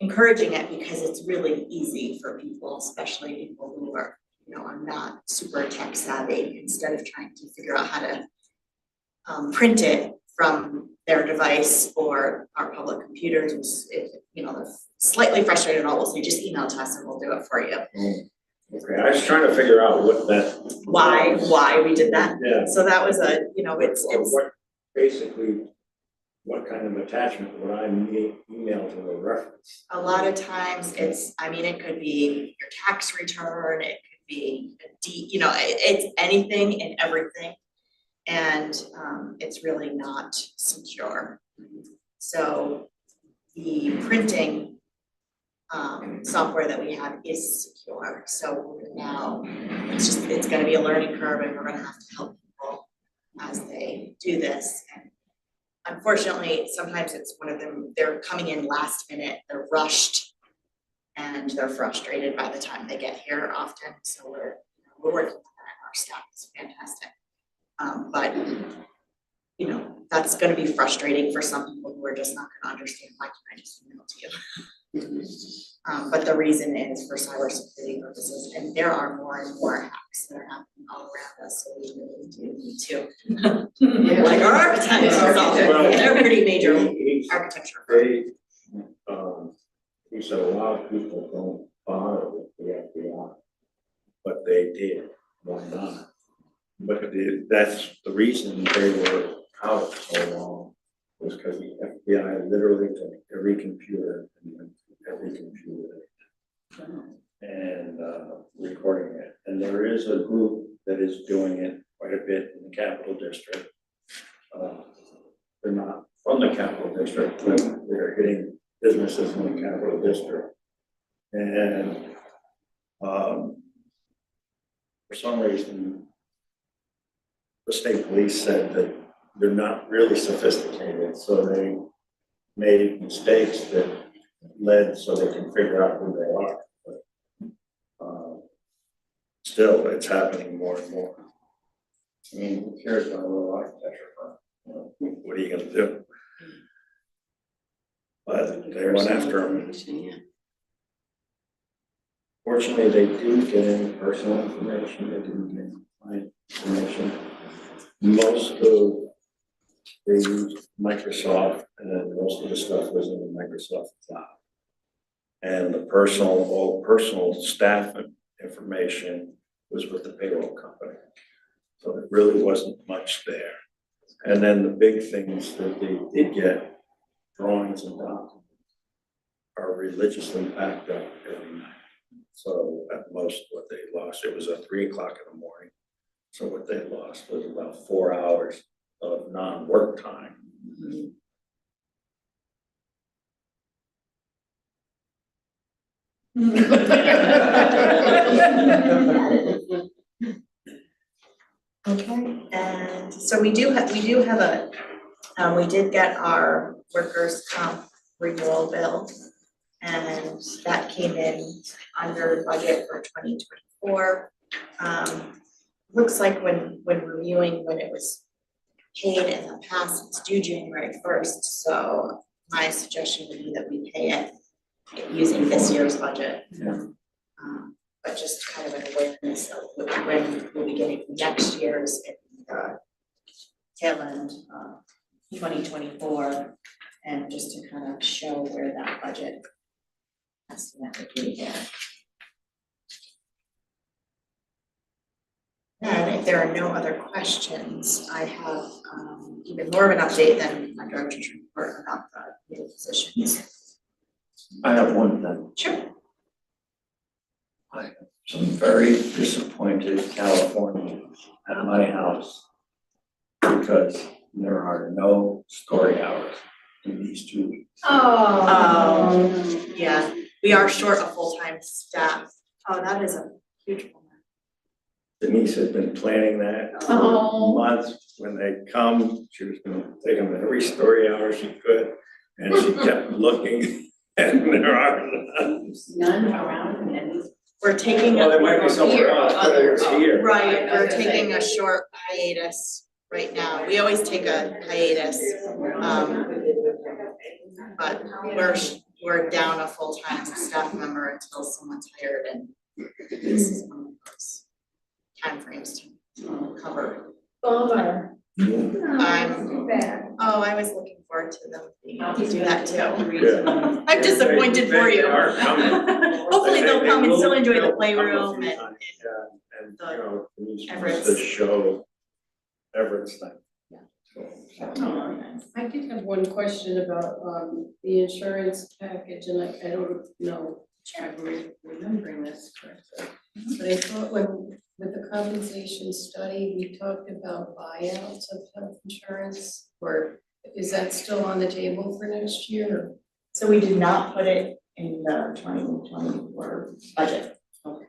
encouraging it because it's really easy for people, especially people who are, are not super tech savvy, instead of trying to figure out how to print it from their device or our public computers. They're slightly frustrated, all will say, just email to us and we'll do it for you. Okay, I was trying to figure out what that. Why we did that. Yeah. So that was it's What, basically, what kind of attachment would I email to a reference? a lot of times it could be your tax return, it could be it's anything and everything. And it's really not secure. So the printing software that we have is secure. So now it's gonna be a learning curve, and we're gonna have to help people as they do this. And unfortunately, sometimes it's one of them, they're coming in last minute, they're rushed, and they're frustrated by the time they get here often. So we're working on that. Our staff is fantastic. But that's gonna be frustrating for some people who are just not gonna understand, why can't I just email to you? But the reason is for cybersecurity purposes, and there are more and more hacks that are happening all around us, so we really do need to. Like our architects, they're pretty major architecture. He said a lot of people don't bother with the FBI, but they did. Why not? But that's the reason they were out so long, was because the FBI literally took every computer and went through every computer and recording it. And there is a group that is doing it quite a bit in the Capital District. They're not from the Capital District, but they're hitting businesses in the Capital District. And for some reason, the state police said that they're not really sophisticated, so they made mistakes that led so they can figure out who they are. But still, it's happening more and more. I mean, who cares about a little architecture firm? What are you gonna do? But they went after them. Fortunately, they didn't get any personal information. They didn't get client information. Most of they used Microsoft, and then most of the stuff was in the Microsoft cloud. And the all personal staff information was with the payroll company. So it really wasn't much there. And then the big things that they did get, drawings and documents, are religiously backed up every night. So at most what they lost, it was at 3 o'clock in the morning. So what they lost was about 4 hours of non-work time. Okay, and so we did get our workers' comp renewal bill, and that came in under budget for 2024. Looks like when reviewing when it was paid in the past, it's due January 1st, so my suggestion would be that we pay it using this year's budget. But just kind of an awareness of when we'll be getting next year's tail end 2024, and just to kind of show where that budget estimate would be there. And if there are no other questions, I have even more of an update than my director's report about the new positions. I have one thing. Sure. I have some very disappointed Californians at my house because there are no story hours in these 2 weeks. Yeah, we are short of full-time staff. Oh, that is a huge one. Denise has been planning that for months. When they come, she was gonna take them every story hour she could, and she kept looking, and there are none. None around. We're taking Well, a, there might be somewhere else, but it's here. right, we're taking a short hiatus right now. We always take a hiatus. But we're we're down a full-time staff member until someone's hired, and this is one of those timeframes to cover. Bummer. I'm- Too bad. Oh, I was looking forward to them being able to do that too. Yeah. I'm disappointed for you. They are coming. Hopefully they'll come and still enjoy the They'll come a playroom few and times, yeah, and, the you know, Denise wants Everett's. to show Everett's thing. Yeah. So, I did have one question about the insurance package, and I don't know if I'm remembering this correctly. But I thought with the compensation study, we talked about buyouts of health insurance, or is that still on the table for next year? So we did not put it in the 2024 budget. Okay.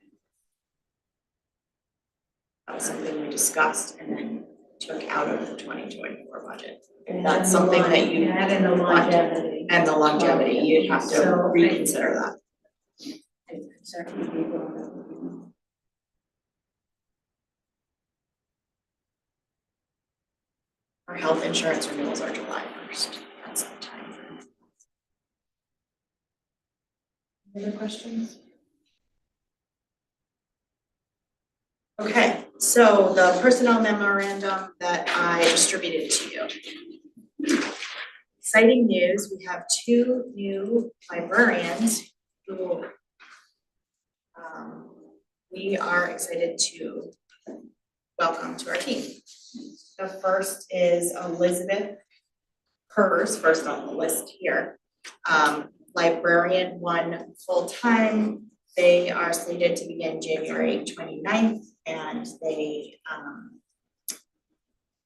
That was something we discussed and then took out of the 2024or budget. If that's something that you That and the longevity. and the longevity, you'd have to So, reconsider that. Our health insurance renewals are July 1st. That's the time frame. Other questions? Okay, so the personnel memorandum that I distributed to you. Exciting news, we have 2 new librarians who we are excited to welcome to our team. The first is Elizabeth Hers, first on the list here. Librarian 1 full-time. They are slated to begin January 29th, and they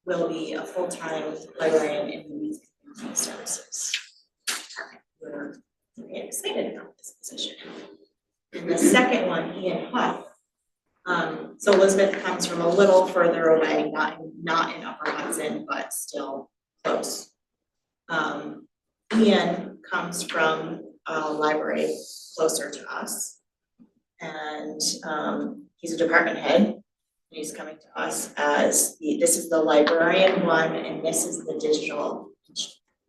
will be a full-time librarian in the Youth and Family Services department. We're very excited about this position. And the second one, Ian Huff. So Elizabeth comes from a little further away, not in Upper Hudson, but still close. Ian comes from a library closer to us. And he's a department head. He's coming to us as this is the librarian 1, and this is the digital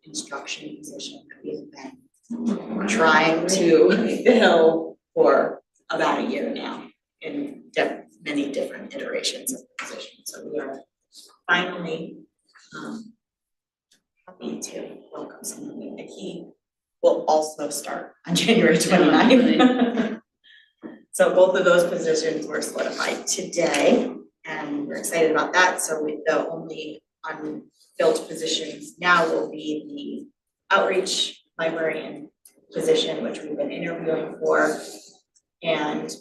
instruction position that we've been trying to fill for about a year now in many different iterations of the position. So we are finally happy to welcome someone, and he will also start on January 29th. So both of those positions were solidified today, and we're excited about that. So the only unfilled positions now will be the outreach librarian position, which we've been interviewing for. And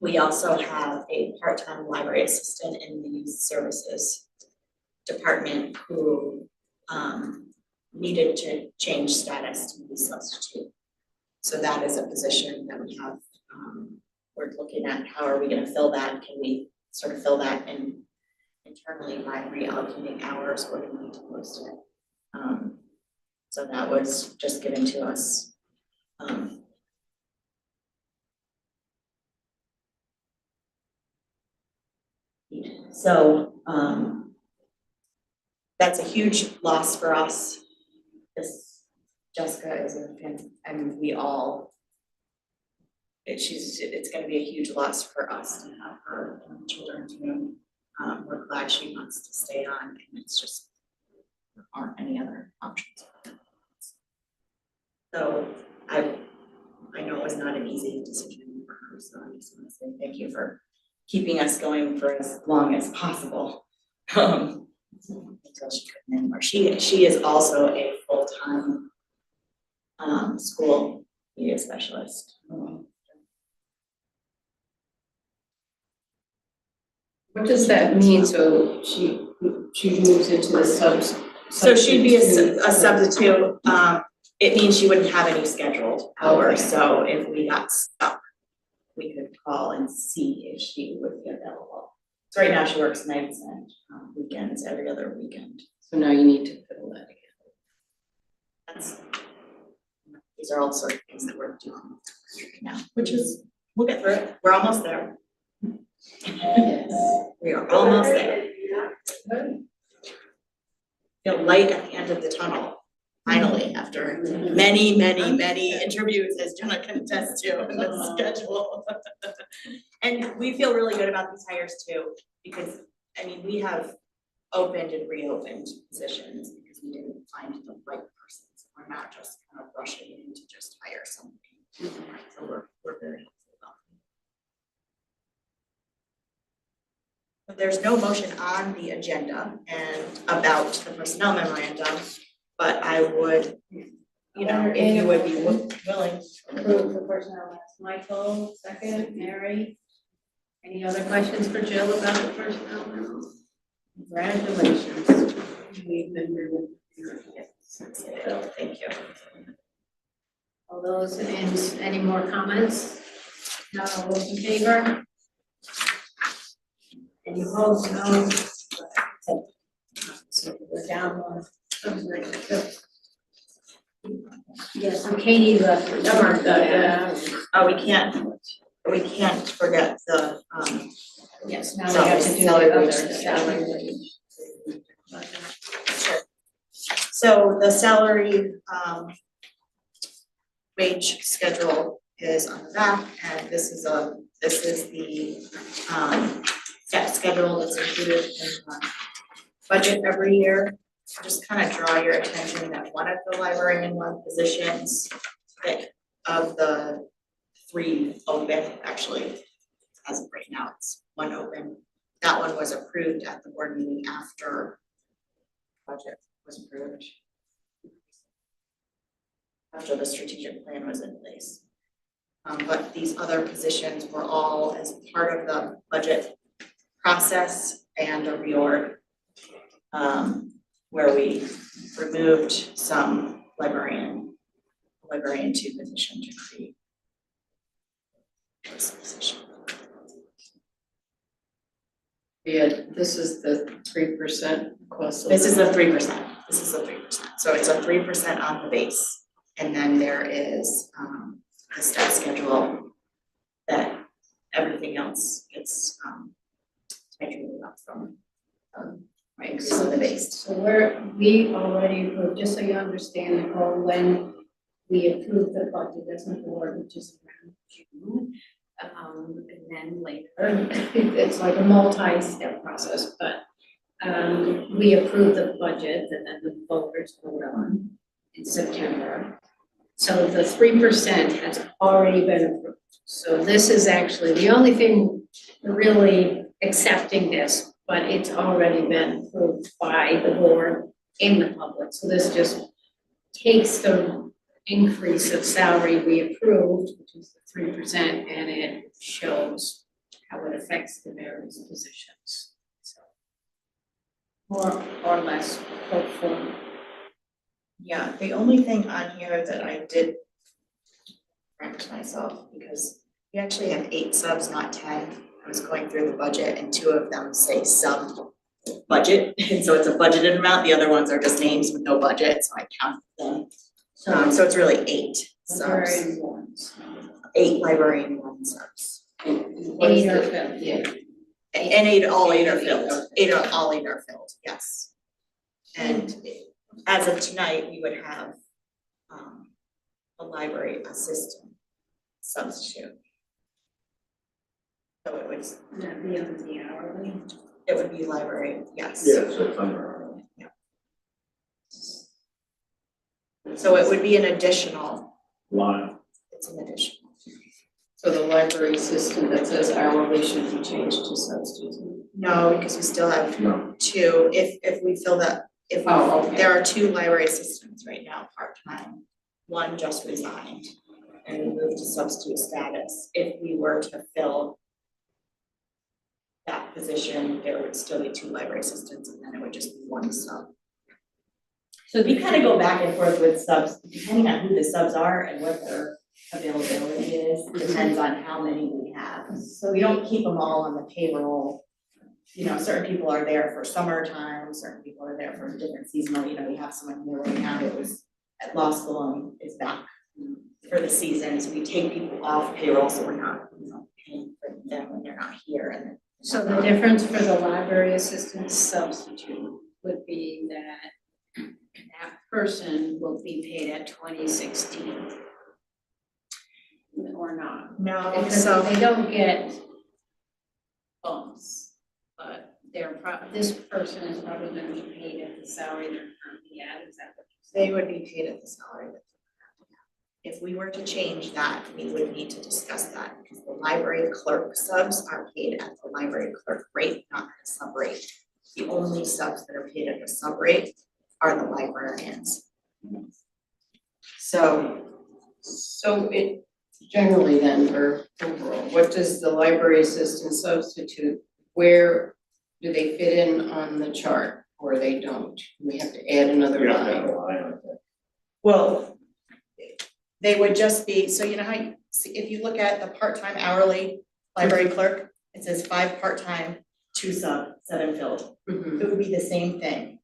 we also have a part-time library assistant in the youth services department who needed to change status to be substitute. So that is a position that we have. We're looking at how are we going to fill that? Can we sort of fill that internally by reallocating hours, or do we need to post it? So that was just given to us. So that's a huge loss for us. This Jessica is we all. It's going to be a huge loss for us to have her in the children's room. We're glad she wants to stay on, and it's just there aren't any other options. So I know it was not an easy decision for her, so I just want to say thank you for keeping us going for as long as possible until she couldn't anymore. She is also a full-time school media specialist. What does that mean? So she moves into the So she'd be a substitute. It means she wouldn't have any scheduled hours. So if we got stuck, we could call and see if she would be available. So right now she works nights and weekends, every other weekend. So now you need to fill that again. These are all sort of things that we're doing right now, which is, we'll get through it. We're almost there. Yes. We are almost there. Feel light at the end of the tunnel. finally, after many, many, many interviews, as Jenna can attest to, in the schedule. And we feel really good about these hires too, because, I mean, we have opened and reopened positions because we didn't find the right person. So we're not just kind of rushing in to just hire somebody. So we're very hopeful about it. But there's no motion on the agenda and about the personnel memorandum, but I would, you know, if you would be willing. Approve the personnel as Michael, second, Mary. Any other questions for Jill about the personnel memo? Congratulations. We've been really. Thank you. All those, any more comments? No, all those in favor? Any opposed? No. So we're down one. Yes, and Katie left. Oh, we can't forget the, Yes, now we have to do the other salary wage. so the salary, wage schedule is on the back, and this is the, set schedule that's included in the budget every year. Just kind of draw your attention that one of the librarian one positions, that of the 3 open, actually, as of right now, it's 1 open. That one was approved at the board meeting after budget was approved. After the strategic plan was in place. But these other positions were all as part of the budget process and a reorg, where we removed some librarian 2 position to create this position. Yeah, this is the 3% cost. This is the 3%, so it's a 3% on the base, and then there is a step schedule that everything else gets scheduled up from right, so the base. So we already approved, just so you understand, Nicole, when we approved the budget as a board, which is around June. And then later, it's like a multi-step process, but we approved the budget and then the voters vote on in September. So the 3% has already been approved. So this is actually the only thing really accepting this, but it's already been approved by the board and the public. So this just takes the increase of salary we approved, which is the 3%, and it shows how it affects the various positions. So more or less hopeful. Yeah, the only thing on here that I did correct myself, because we actually have 8 subs, not 10. I was going through the budget and 2 of them say sub budget, and so it's a budgeted amount. The other ones are just names with no budget, so I counted them. So it's really 8 subs. Librarian ones. 8 librarian 1 subs. 8 are filled, yeah. And 8, all 8 are filled. All 8 are filled, yes. And as of tonight, we would have a library assistant substitute. So it would That'd be under the hourly. It would be library, yes. Yeah, so it's under. Yeah. So it would be an additional, Line. it's an additional. So the library assistant that says hourly should be changed to substitute. No, because we still have No. 2, if we fill that, Oh, okay. there are 2 library assistants right now, part-time. 1 just resigned and we moved to substitute status. If we were to fill that position, there would still be 2 library assistants and then it would just be 1 sub. So we kind of go back and forth with subs, depending on who the subs are and what their availability is, depends on how many we have. So we don't keep them all on the payroll. You know, certain people are there for summertime, certain people are there for different seasonal, you know, we have someone here right now that was at law school and is back for the season, so we take people off payroll, so we're not, you know, paying for them when they're not here, and then. So the difference for the library assistant substitute would be that person will be paid at 2016. Or not, No, because so they don't get bumps, but this person is probably gonna be paid at the salary they're currently at, is that what you're saying? they would be paid at the salary that they're at. If we were to change that, we would need to discuss that, because the library clerk subs are paid at the library clerk rate, not the sub rate. The only subs that are paid at the sub rate are the librarians. So So it generally then for overall, what does the library assistant substitute, where do they fit in on the chart or they don't? We have to add another You have to line. have a line on that. well, they would just be, so you know how, if you look at the part-time hourly library clerk, it says 5 part-time, 2 sub, 7 filled. Mhm. It would be the same thing.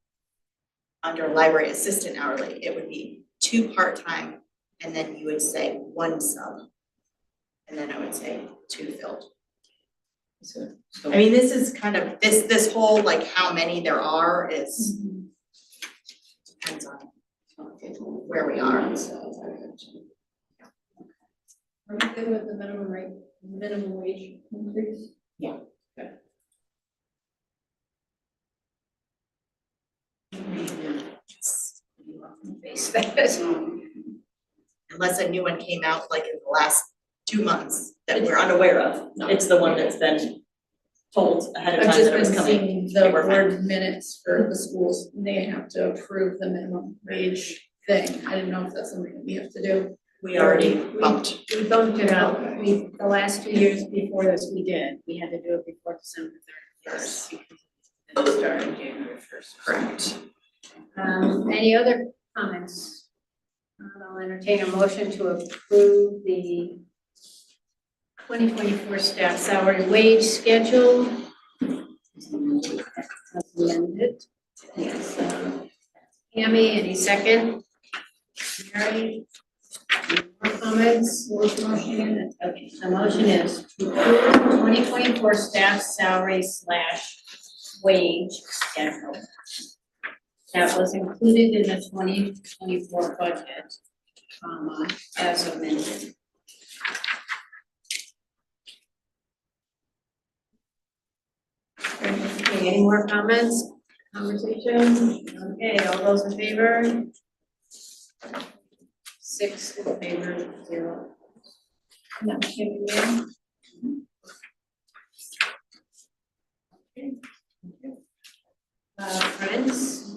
Under library assistant hourly, it would be 2 part-time, and then you would say 1 sub. And then I would say 2 filled. So I mean, this is kind of, this whole, like, how many there are is, depends on where we are. Are we good with the minimum wage increase? Yeah. Okay. Face that. Unless a new one came out like in the last 2 months that we're unaware of. It's the one that's been told ahead of I've time just that it was been coming. seeing the They were fine. board minutes for the schools, they have to approve the minimum wage thing. I didn't know if that's something that we have to do. We already bumped. We bumped it up, the last 2 years before this, we had to do it before December 31st. Because it started January 1st. Correct. Any other comments? I'll entertain a motion to approve the 2024 staff salary wage schedule. As amended. Yes. Tammy, any second? Mary? Any more comments? Motion? Okay, the motion is to approve the 2024 staff salary / wage schedule that was included in the 2024 budget, as amended. Okay, any more comments, conversation? Okay, all those in favor? 6 in favor, 0. No, Friends?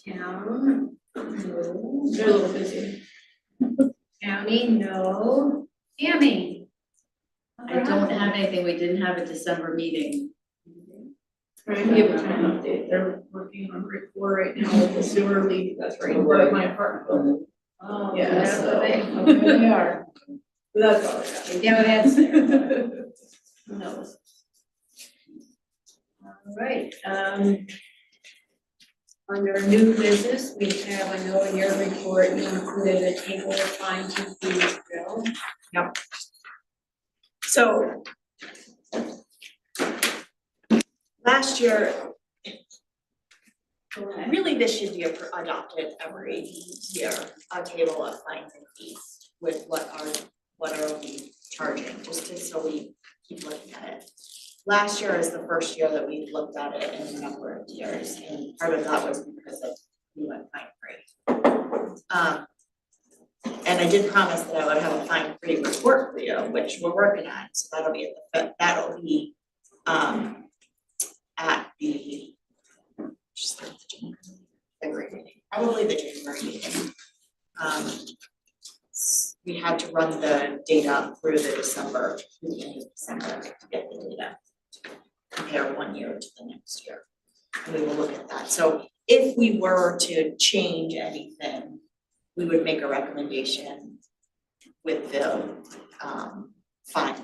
Town? No. They're a little busy. County? No. Tammy? I don't have anything, we didn't have a December meeting. Trying to give a time update, they're working on Route 4 right now with the sewer leak that's right in front of my apartment building. Oh, Yeah, that's so- what they are. But that's all I got. Yeah, that's there. Who knows? All right, under new business, we have, I know in your report, you included a table of fines and fees, Bill. So last year, really this should be adopted every year, a table of fines and fees with what are we charging, so we keep looking at it. Last year is the first year that we've looked at it in a number of years, and part of that was because we went fine free. And I did promise that I would have a fine free report for you, which we're working on, so that'll be at the February meeting, probably the January meeting. We had to run the data through the end of December to get the data, to compare 1 year to the next year. And we will look at that. So if we were to change anything, we would make a recommendation with the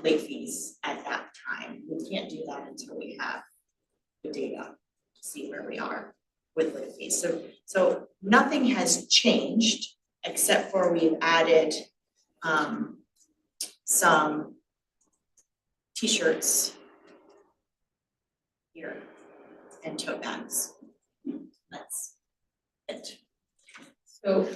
late fees at that time. We can't do that until we have the data to see where we are with late fees. So nothing has changed except for we've added some t-shirts here and tote bags. So,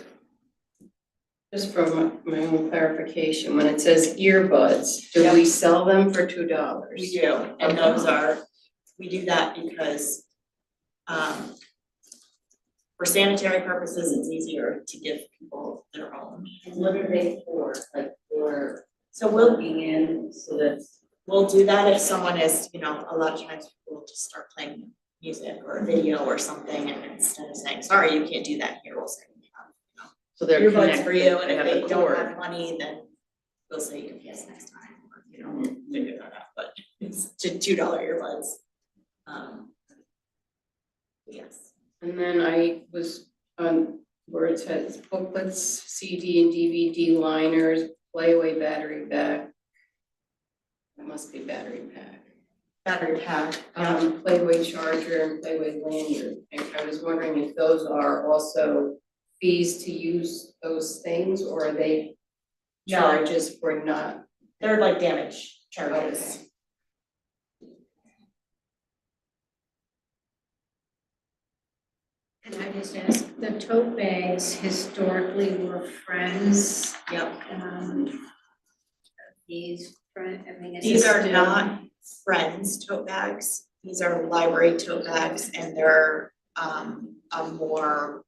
just for my own clarification, when it says earbuds, do we sell them for $2? We do, and those are, we do that because for sanitary purposes, it's easier to give people their own. And what are they for, like for So we'll plugging in, so that's, we'll do that if someone is, you know, a lot of times people will just start playing music or a video or something, and instead of saying, sorry, you can't do that here, we'll say, we have, so they're earbuds connected, for you, and they if have they the don't cord. have money, then we'll say you can pay us next time, or, you know, figure that out, but it's just $2 earbuds. Yes. And then I was on where it says booklets, CD and DVD liners, playaway battery pack. It must be battery pack. Battery pack, Playaway charger and playaway lanyard. And I was wondering if those are also fees to use those things, or are they No. charges for not? they're like damage charges. Okay. Can I just ask, the tote bags historically were Friends, Yep. these friend, I mean, is These this are still- not Friends tote bags, these are library tote bags, and they're a more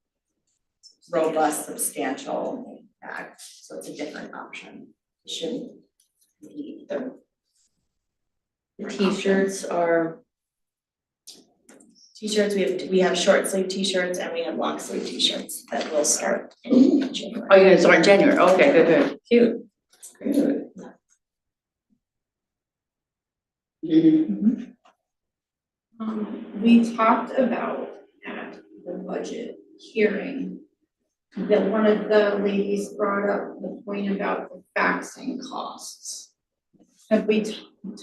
robust, substantial bag, so it's a different option. It shouldn't be the. The t-shirts are, T-shirts, we have short sleeve t-shirts and we have long sleeve t-shirts that will start in January. Oh, you're gonna start in January, okay, good, cute. good. Mhm. We talked about at the budget hearing that one of the ladies brought up the point about the faxing costs. Have we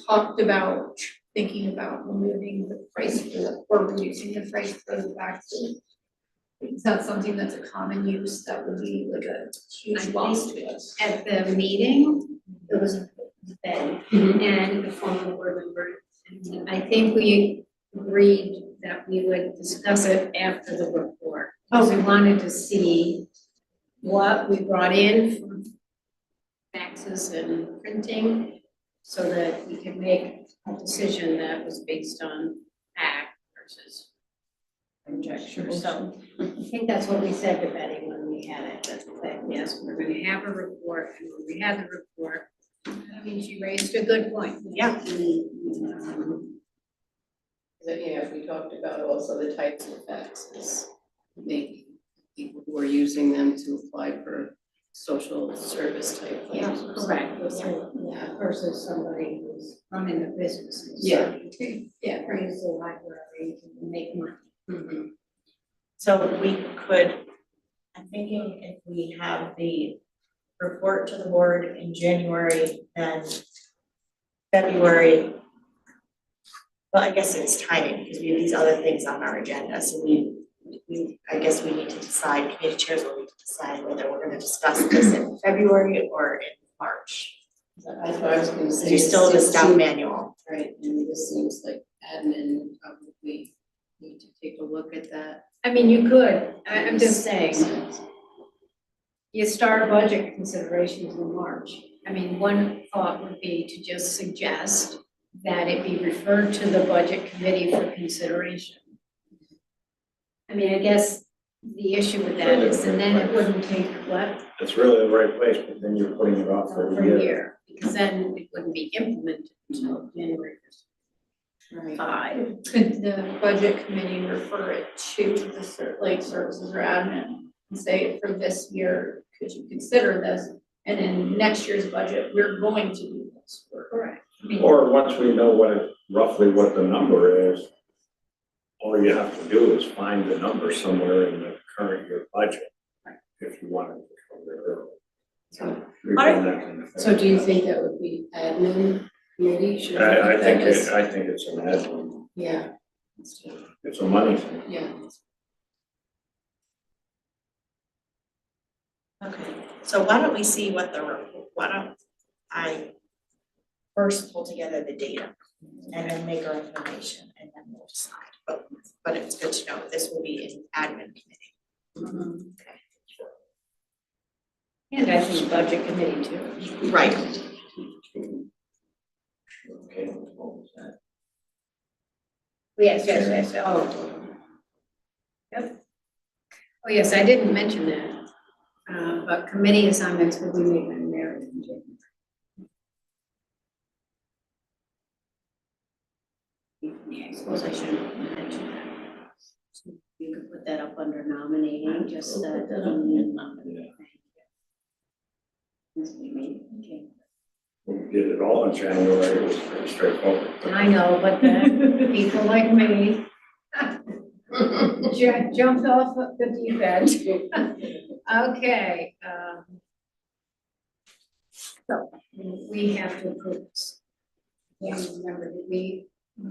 talked about thinking about removing the price for the, or reducing the price for the faxes? Is that something that's a common use that would be like a huge loss to us? At the meeting, it was Ben and the former board member. And I think we agreed that we would discuss it after the report. Because we wanted to see what we brought in from faxes and printing, so that we could make a decision that was based on fact versus conjecture. So I think that's what we said to Betty when we had it, that yes, we're gonna have a report, and when we had the report, I mean, she raised a good point. Yeah. Yeah, we talked about also the types of faxes, maybe people who are using them to apply for social service type things. Yeah, or something. correct, yeah, versus somebody who's running a business. and Yeah. so, yeah, brings the library to make money. Mhm. So we could, I'm thinking if we have the report to the board in January, then February. Well, I guess it's timing, because we have these other things on our agenda, so I guess we need to decide, committee chairs will need to decide whether we're gonna discuss this in February or in March. That's what I was gonna say. So you still have a It staff seems- manual. Right, and this seems like admin would probably need to take a look at that. I mean, you could, I'm just saying, Sense. you start budget considerations in March. I mean, one thought would be to just suggest that it be referred to the budget committee for consideration. I mean, I guess the issue with that is, and then it wouldn't take what, It's really the right place, but then you're putting it off for for a a year. year, because then it wouldn't be implemented until January Right. 5. Could the budget committee refer it to the like services or admin and say, for this year, could you consider this? And in next year's budget, we're going to do this. Correct. I mean, Or once we know roughly what the number is, all you have to do is find the number somewhere in the current year budget, if you want to cover it early. So- We've done that in the past. So do you think that would be admin committee? Should we I put think that as- I think it's an admin, Yeah. it's a money thing. Yeah. Okay, so why don't we see why don't I first pull together the data and then make a recommendation and then we'll decide. But it's good to know this will be in admin committee. And I think budget committee too. Right. Okay, what was that? Yes, oh. Yep. Oh, yes, I didn't mention that, but committee assignments will be made by Mary and Jim. Yeah, I suppose I should mention that. So you could put that up under nominating, just that. Okay. We did it all in January, it was pretty straightforward. I know, but then people like me jumped off of the deep end. Okay, so we have to approve this. Yeah, remember, did we? We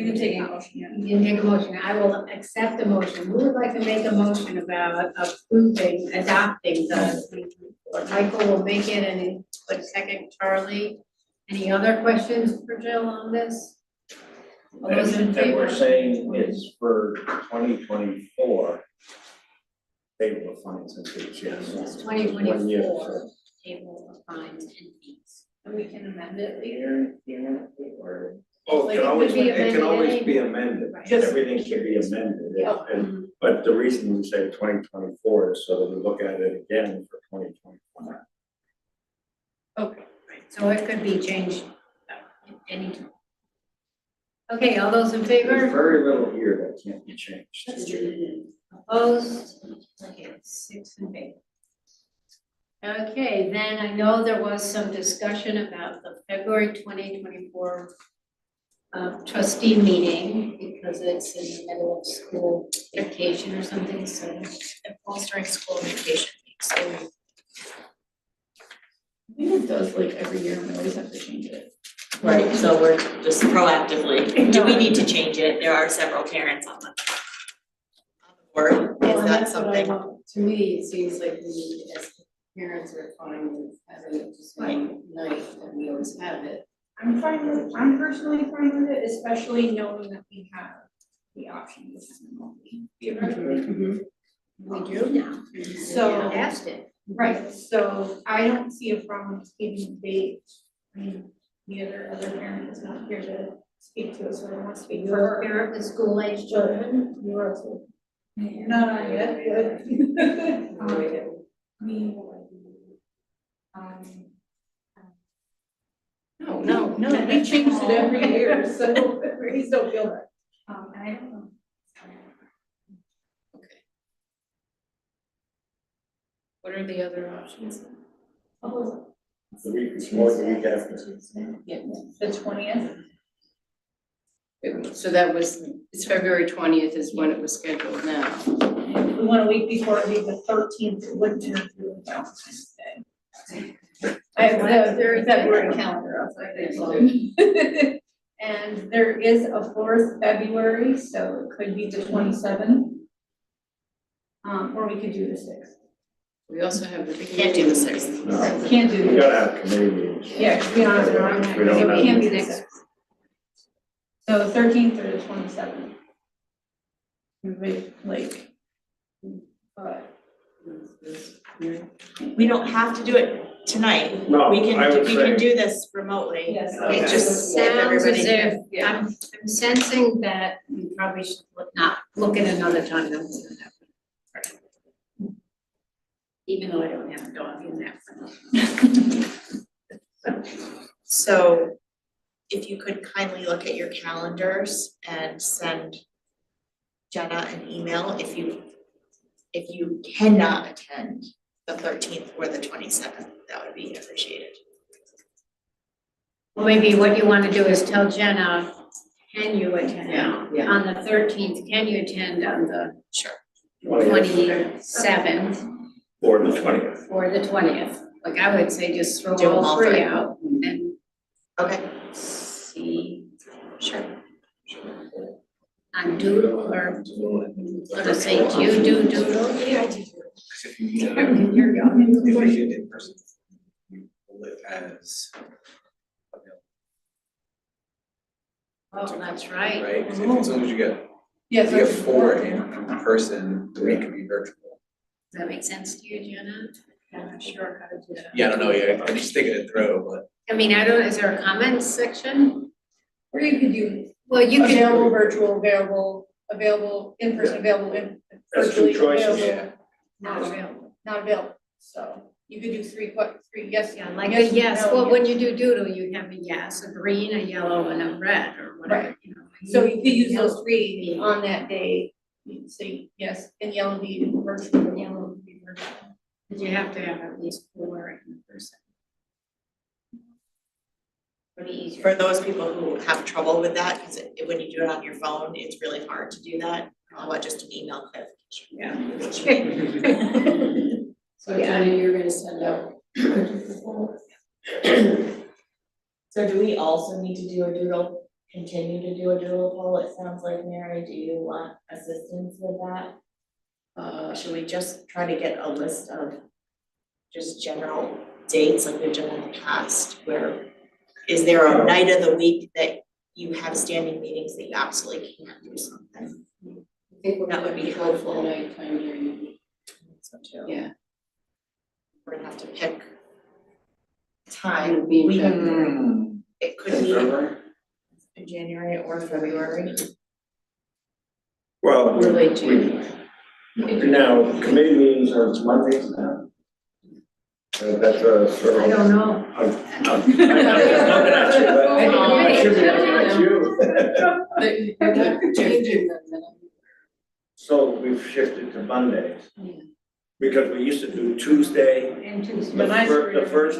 didn't take a motion yet. You didn't take a motion. I will accept the motion. Who would like to make a motion about approving, adopting the, or Michael will make it and put a second, Charlie. Any other questions for Jill on this? All those in And favor? we're saying it's for 2024. Table of fines and fees, yes. It's 1 year. 2024, table of fines and fees. And we can amend it later, or. Oh, Like, it it can always, could be it can amended always be anyway. amended, Right. everything can be amended, Oh. and, but the reason we say 2024 is so that we look at it again for 2025. Okay, so it could be changed anytime. Okay, all those in There's favor? very little here that can't be changed. Opposed? Okay, 6 in favor. Okay, then I know there was some discussion about the February 2024 trustee meeting because it's in the middle of school vacation or something, so. It falls during school vacation week, so I think it does like every year, and we always have to change it. Right, so we're just proactively, do we need to change it? There are several parents on the board, Well, is and that that's what I something? want. To me, it seems like we, as parents, are fine with having it the same night that we always have it. I'm personally fine with it, especially knowing that we have the option to send remotely, theoretically. We do now. So- Asked it. Right, so I don't see a problem with keeping the date. I mean, the other parent is not here to speak to us, so I don't want to speak for You're a her. parent with school-age children? You're also. Not yet, good. I mean, No, we changed it every year, so please don't feel that. I don't know. What are the other options? The week before, the week after. Yeah, The 20th. so that was, it's February 20th is when it was scheduled now. If we want a week before, it'd be the 13th, it wouldn't interfere with Valentine's Day. I have the February calendar outside. And there is a 4th February, so it could be the 27th. Or we could do the 6th. We also have the. We can't do the 6th. No, Can't do we the gotta have committee meetings. Yeah, because we don't have our own, We don't so have- it can't be the 6th. So the 13th or the 27th. Like, We don't have to do it tonight, No, we can, I would we can say- do this remotely. Yes, It okay. just, if Sounds everybody as can. if, I'm sensing that you probably should not look at another time than we have. Even though I don't have a dog in that. So if you could kindly look at your calendars and send Jenna an email if you cannot attend the 13th or the 27th, that would be appreciated. Well, maybe what you want to do is tell Jenna, can you attend Yeah. on the 13th? Can you attend on the Sure. 27th Or the 20th. or the 20th? Like I would say, just throw Do them all all three three. out and Okay, see. sure. On doodle or gonna say, do you do doodle? Yeah, I do. If you need I mean, you're young. if you need in person, you will live as. Oh, that's right. Right, 'Cause as long as you get Yes. We have 4 in person, 3 can be virtual. Does that make sense to you, Jenna? I'm not sure how to do that. Yeah, I don't know, yeah, I'm just thinking it through, but. I mean, I don't, is there a comments section? Or you could do Well, you can. available, virtual, available, in person, available, That's two virtually choices. available, Not available. not available. So you could do three yes. Yeah, like yes, a yes, no, well, yes. when you do doodle, you have a yes, a green, a yellow, and a red, or whatever, Right. you know. So you could use those 3 on that day. You can say yes, and yellow be virtual, and yellow be virtual. But you have to have at least 4 in person. Pretty easy. For those people who have trouble with that, because when you do it on your phone, it's really hard to do that. I want just an email clarification. Yeah. So Jenny, you're gonna send out. So do we also need to do a doodle, continue to do a doodle poll? It sounds like, Mary, do you want assistance with that? Should we just try to get a list of just general dates like we've done in the past, where is there a night of the week that you have standing meetings that you absolutely can't do something? I think That would be helpful. Nighttime during the week. So too. Yeah. We're gonna have to pick time. Be in We February. It could be February? in January or February. Well, Or late January. now, committee meetings are Mondays now. That's a sort of. I don't know. I'm just looking at you, but I should be looking at you. But you're not changing them, then. So we've shifted to Mondays. Yeah. Because we used to do Tuesday, And Tuesday. the first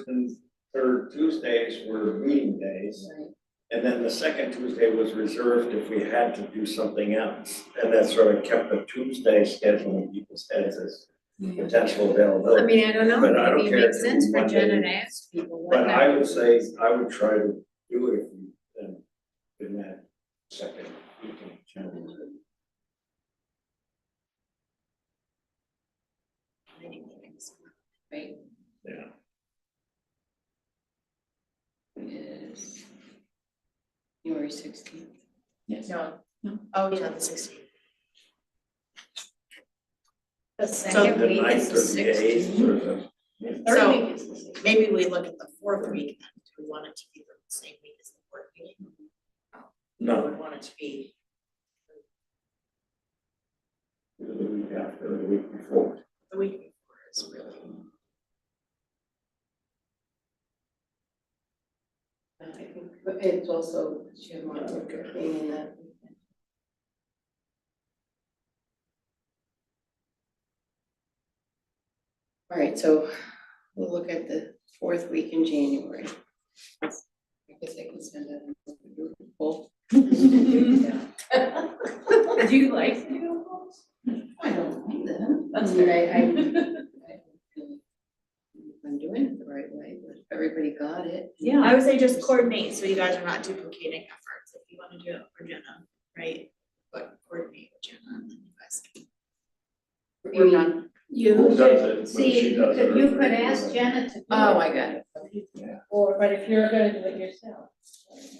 and third Tuesdays were meeting days. Right. And then the second Tuesday was reserved if we had to do something else. And that sort of kept the Tuesday schedule in people's heads as potential I availability. mean, I don't know, But I don't maybe it care makes if it's sense for Monday. Jenna to ask people what But I night. would say, I would try to do it if we, in that second weekend. Right. Yeah. Is January 16th. No. Oh, yeah, the 16th. The The second week is ninth the or the eighth 16th. or the. Third So- week is the 6th. Maybe we look at the 4th week, then. Do we want it to be the same week as the 4th meeting? I No, would want it to be, the week after, the week before. the week before is really. I think, but it's also, she had Martin Luther King in that. weekend. All right, so we'll look at the 4th week in January. I guess I can send out a group of poll. Yeah. Do you like to do polls? I don't mind them. That's I mean, fair. I don't feel I'm doing it the right way, but if everybody got it. Yeah. I would say just coordinate, so you guys are not duplicating efforts, if you wanna do it for Jenna, right? But coordinate with Jenna, and then you guys can. Work on. Who does it, but See, she does it. you could ask Jenna to do it. Oh, I got it. Or, but if you're gonna do it yourself.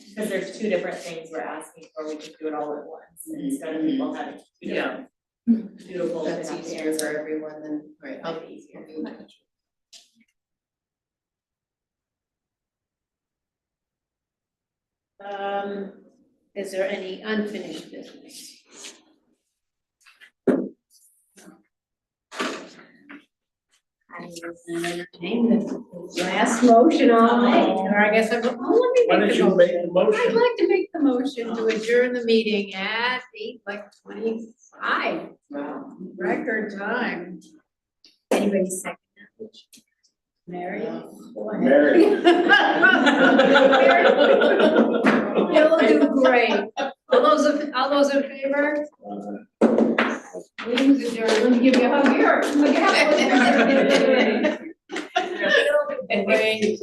Because there's 2 different things we're asking for, we could do it all at once, instead of people having 2 different doodle polls they That's have to easier for answer. everyone than, right. That'll be easier. I'll be in touch. Is there any unfinished business? I will entertain the last motion all night, or I guess I'm, oh, Why let me don't make the you motion. make the I'd motion? like to make the motion to adjourn the meeting at 8:25. Wow, record time. Anybody second that? Mary? Go ahead. Mary. You'll do great. All those in favor? Meeting's adjourned. Let me give you a hug here. Look at that. Great.